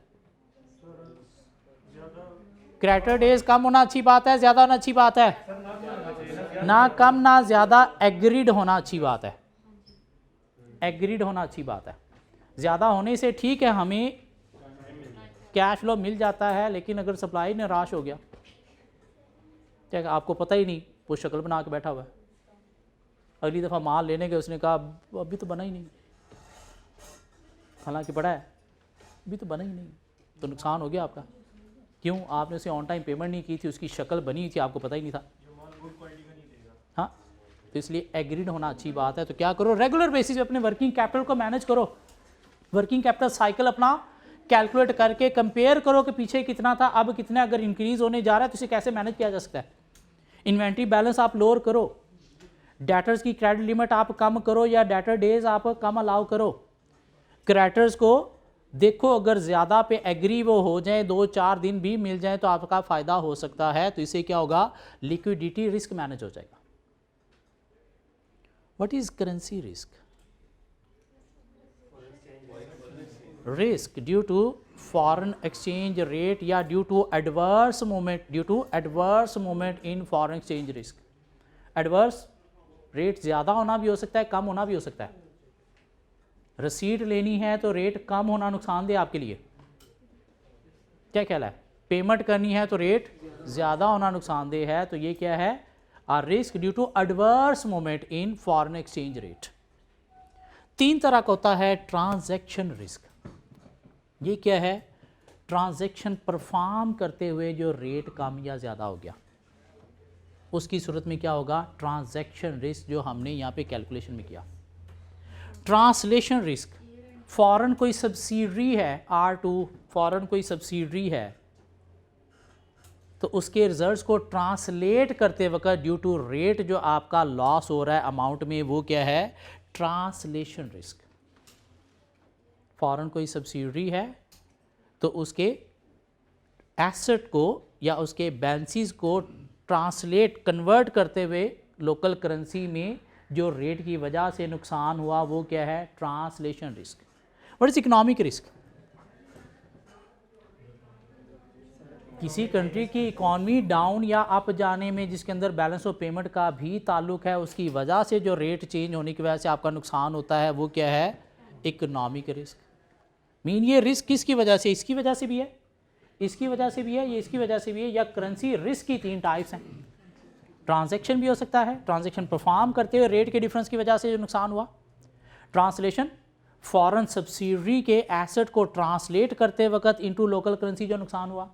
Speaker 1: क्रेडिटर डेज कम होना अच्छी बात है, ज़्यादा होना अच्छी बात है? ना कम ना ज़्यादा, एग्रीड होना अच्छी बात है। एग्रीड होना अच्छी बात है। ज़्यादा होने से ठीक है, हमें कैश फ्लो मिल जाता है, लेकिन अगर सप्लाई निराश हो गया, क्या आपको पता ही नहीं, वो शक्ल बना के बैठा हुआ है, अगली दफ़ा माल लेने के उसने कहा अभी तो बना ही नहीं, हालांकि पड़ा है, अभी तो बना ही नहीं, तो नुकसान हो गया आपका। क्यों? आपने उसे ऑन टाइम पेमेंट नहीं की थी, उसकी शक्ल बनी हुई थी, आपको पता ही नहीं था। हाँ, तो इसलिए एग्रीड होना अच्छी बात है। तो क्या करो, रेगुलर बेसिस पे अपने वर्किंग कैपिटल को मैनेज करो, वर्किंग कैपिटल साइकिल अपना कैलकुलेट करके कंपेयर करो कि पीछे कितना था, अब कितना, अगर इंक्रीज होने जा रहा है तो इसे कैसे मैनेज किया जा सकता है। इन्वेंट्री बैलेंस आप लोअर करो, डेटर्स की क्रेडिट लिमिट आप कम करो या डेटर डेज आप कम अलाउ करो। क्रेडिटर्स को देखो, अगर ज़्यादा पे एग्री वो हो जाए, 2-4 दिन भी मिल जाए तो आपका फ़ायदा हो सकता है। तो इससे क्या होगा, लिक्विडिटी रिस्क मैनेज हो जाएगा। What is currency risk? Risk due to foreign exchange rate या due to adverse movement in foreign exchange risk. Adverse rate ज़्यादा होना भी हो सकता है, कम होना भी हो सकता है। रसीद लेनी है तो रेट कम होना नुकसानदेह आपके लिए, क्या ख्याल है? पेमेंट करनी है तो रेट ज़्यादा होना नुकसानदेह है। तो ये क्या है, a risk due to adverse movement in foreign exchange rate. 3 तरह का होता है ट्रांजैक्शन रिस्क। ये क्या है, ट्रांजैक्शन परफॉर्म करते हुए जो रेट कम या ज़्यादा हो गया, उसकी सूरत में क्या होगा, ट्रांजैक्शन रिस्क, जो हमने यहाँ पे कैलकुलेशन में किया। ट्रांसलेशन रिस्क, फॉरेन कोई सब्सिडरी है, R2 फॉरेन कोई सब्सिडरी है, तो उसके रिजल्ट्स को ट्रांसलेट करते वक्त ड्यू टू रेट जो आपका लॉस हो रहा है अमाउंट में, वो क्या है, ट्रांसलेशन रिस्क। फॉरेन कोई सब्सिडरी है तो उसके एसेट को या उसके बैलेंसेस को ट्रांसलेट कन्वर्ट करते हुए लोकल करेंसी में जो रेट की वजह से नुकसान हुआ, वो क्या है, translation risk. What is economic risk? किसी कंट्री की इकॉनमी डाउन या अप जाने में जिसके अंदर बैलेंस ऑफ पेमेंट का भी ताल्लुक है, उसकी वजह से जो रेट चेंज होने की वजह से आपका नुकसान होता है, वो क्या है, इकोनॉमिक रिस्क। मीन ये रिस्क किसकी वजह से, इसकी वजह से भी है, इसकी वजह से भी है, ये इसकी वजह से भी है, या करेंसी रिस्क की 3 टाइप्स हैं। ट्रांजैक्शन भी हो सकता है, ट्रांजैक्शन परफॉर्म करते हुए रेट के डिफरेंस की वजह से जो नुकसान हुआ। ट्रांसलेशन, फॉरेन सब्सिडरी के एसेट को ट्रांसलेट करते वक्त इनटू लोकल करेंसी जो नुकसान हुआ।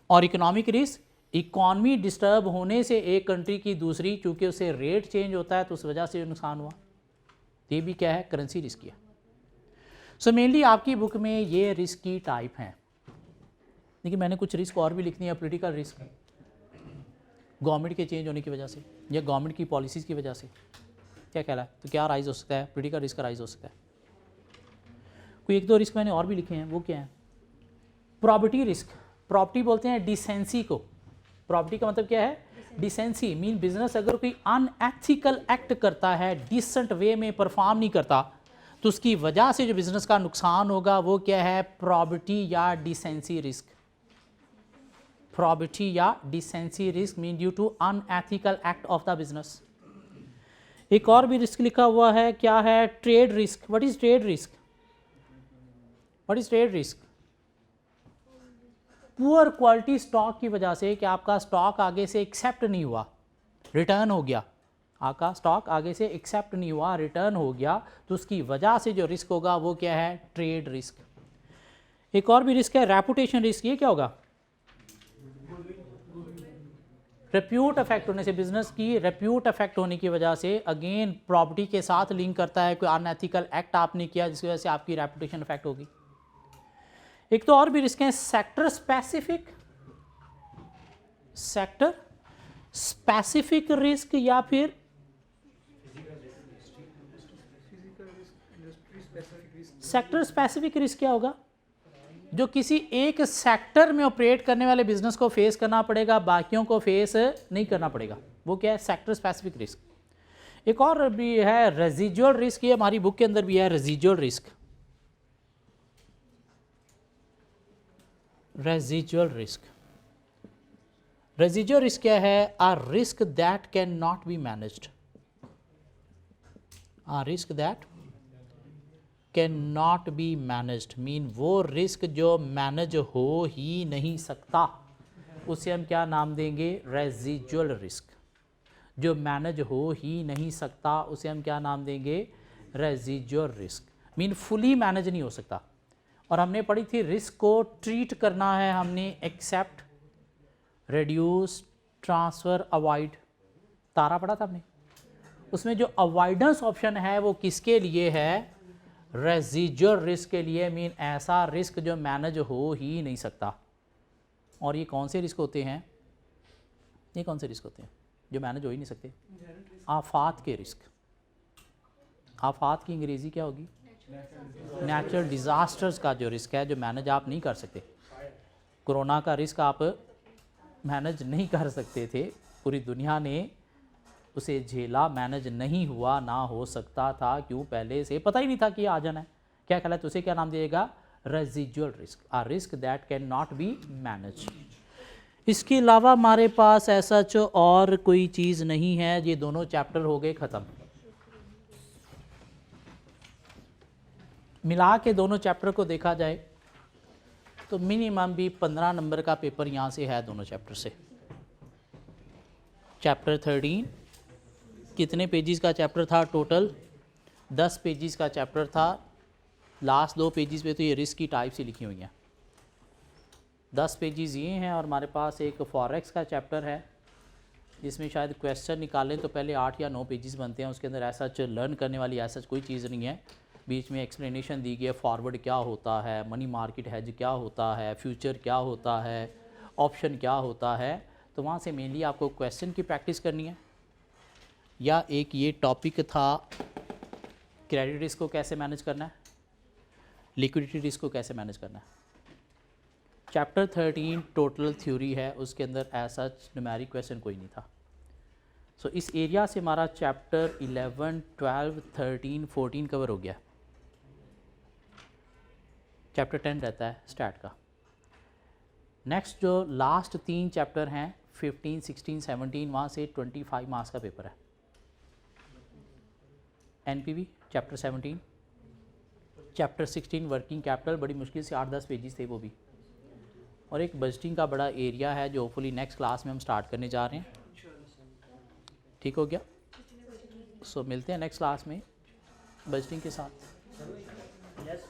Speaker 1: और इकोनॉमिक रिस्क, इकॉनमी डिस्टर्ब होने से एक कंट्री की दूसरी, चूंकि उससे रेट चेंज होता है तो उस वजह से जो नुकसान हुआ, ये भी क्या है, करेंसी रिस्क किया। सो मेनली आपकी बुक में ये रिस्क की टाइप हैं, लेकिन मैंने कुछ रिस्क और भी लिखनी है। पॉलिटिकल रिस्क, गवर्नमेंट के चेंज होने की वजह से या गवर्नमेंट की पॉलिसीज़ की वजह से, क्या ख्याल है, तो क्या राइज हो सकता है, पॉलिटिकल रिस्क का राइज हो सकता है। कोई 1-2 रिस्क मैंने और भी लिखे हैं, वो क्या है, प्रॉपर्टी रिस्क। प्रॉपर्टी बोलते हैं डिसेंसी को, प्रॉपर्टी का मतलब क्या है, डिसेंसी। मीन बिजनेस अगर कोई अनएथिकल एक्ट करता है, डिसेंट वे में परफॉर्म नहीं करता, तो उसकी वजह से जो बिजनेस का नुकसान होगा वो क्या है, प्रॉपर्टी या डिसेंसी रिस्क। प्रॉपर्टी या decency risk mean due to unethical act of the business. एक और भी रिस्क लिखा हुआ है, क्या है, trade risk. What is trade risk? What is trade risk? Poor quality stock की वजह से कि आपका स्टॉक आगे से एक्सेप्ट नहीं हुआ, रिटर्न हो गया, आपका स्टॉक आगे से एक्सेप्ट नहीं हुआ, रिटर्न हो गया, तो उसकी वजह से जो रिस्क होगा वो क्या है, ट्रेड रिस्क। एक और भी रिस्क है, रेपुटेशन रिस्क। ये क्या होगा, रेप्यूट अफेक्ट होने से, बिजनेस की रेप्यूट अफेक्ट होने की वजह से, अगेन प्रॉपर्टी के साथ लिंक करता है, कोई अनएथिकल एक्ट आपने किया जिसकी वजह से आपकी रेपुटेशन अफेक्ट होगी। एक तो और भी रिस्क है, sector specific, sector specific risk, या फिर सेक्टर स्पेसिफिक रिस्क क्या होगा, जो किसी एक सेक्टर में ऑपरेट करने वाले बिजनेस को फेस करना पड़ेगा, बाकियों को फेस नहीं करना पड़ेगा, वो क्या है, सेक्टर स्पेसिफिक रिस्क। एक और भी है रेजिजुअल रिस्क, ये हमारी बुक के अंदर भी है, residual risk. Residual risk, residual risk क्या है, a risk that can not be managed, a risk that can not be managed, mean वो रिस्क जो मैनेज हो ही नहीं सकता, उसे हम क्या नाम देंगे, रेजिजुअल रिस्क। जो मैनेज हो ही नहीं सकता उसे हम क्या नाम देंगे, residual risk. Mean fully manage नहीं हो सकता, और हमने पढ़ी थी रिस्क को ट्रीट करना है हमने एक्सेप्ट, रिड्यूस, ट्रांसफ़र, अवॉइड, तारा पढ़ा था हमने। उसमें जो अवॉइडेंस ऑप्शन है वो किसके लिए है? रेजिजुअल रिस्क के लिए, मीन ऐसा रिस्क जो मैनेज हो ही नहीं सकता। और ये कौन से रिस्क होते हैं? ये कौन से रिस्क होते हैं जो मैनेज हो ही नहीं सकते? आफात के रिस्क। आफात की अंग्रेज़ी क्या होगी? नेचुरल डिज़ास्टर्स का जो रिस्क है जो मैनेज आप नहीं कर सकते। कोरोना का रिस्क आप मैनेज नहीं कर सकते थे, पूरी दुनिया ने उसे झेला, मैनेज नहीं हुआ, ना हो सकता था। क्यों? पहले से पता ही नहीं था कि आ जाना है। क्या कहलाता है? उसे क्या नाम दिएगा? Residual risk, a risk that can not be manage. इसके अलावा हमारे पास ऐसा जो और कोई चीज़ नहीं है। ये दोनों चैप्टर हो गए ख़त्म। मिला के दोनों चैप्टर को देखा जाए तो मिनिमम भी 15 नंबर का पेपर यहाँ से है दोनों चैप्टर से। चैप्टर 13 कितने पेजेस का चैप्टर था? टोटल 10 पेजेस का चैप्टर था। लास्ट 2 पेजेस पे तो ये रिस्क की टाइप्स ही लिखी हुई हैं। 10 पेजेस ये हैं और हमारे पास एक फॉरेक्स का चैप्टर है जिसमें शायद क्वेश्चन निकालें तो पहले 8 या 9 पेजेस बनते हैं। उसके अंदर ऐसा लर्न करने वाली ऐसा कोई चीज़ नहीं है। बीच में एक्सप्लेनेशन दी गई है, फॉरवर्ड क्या होता है, मनी मार्केट हेज क्या होता है, फ्यूचर क्या होता है, ऑप्शन क्या होता है। तो वहाँ से मेनली आपको क्वेश्चन की प्रैक्टिस करनी है। या एक ये टॉपिक था क्रेडिट रिस्क को कैसे मैनेज करना है, लिक्विडिटी रिस्क को कैसे मैनेज करना है। चैप्टर 13 टोटल थ्योरी है, उसके अंदर ऐसा न्यूमेरिक क्वेश्चन कोई नहीं था। सो इस एरिया से हमारा चैप्टर 11, 12, 13, 14 कवर हो गया। चैप्टर 10 रहता है स्टैट का। नेक्स्ट जो लास्ट 3 चैप्टर हैं 15, 16, 17, वहाँ से 25 मार्क्स का पेपर है। NPV chapter 17, chapter 16 working capital, बड़ी मुश्किल से 8-10 पेजेस थे वो भी। और एक बजटिंग का बड़ा एरिया है जो होपफुली नेक्स्ट क्लास में हम स्टार्ट करने जा रहे हैं। ठीक हो गया? सो मिलते हैं नेक्स्ट क्लास में बजटिंग के साथ।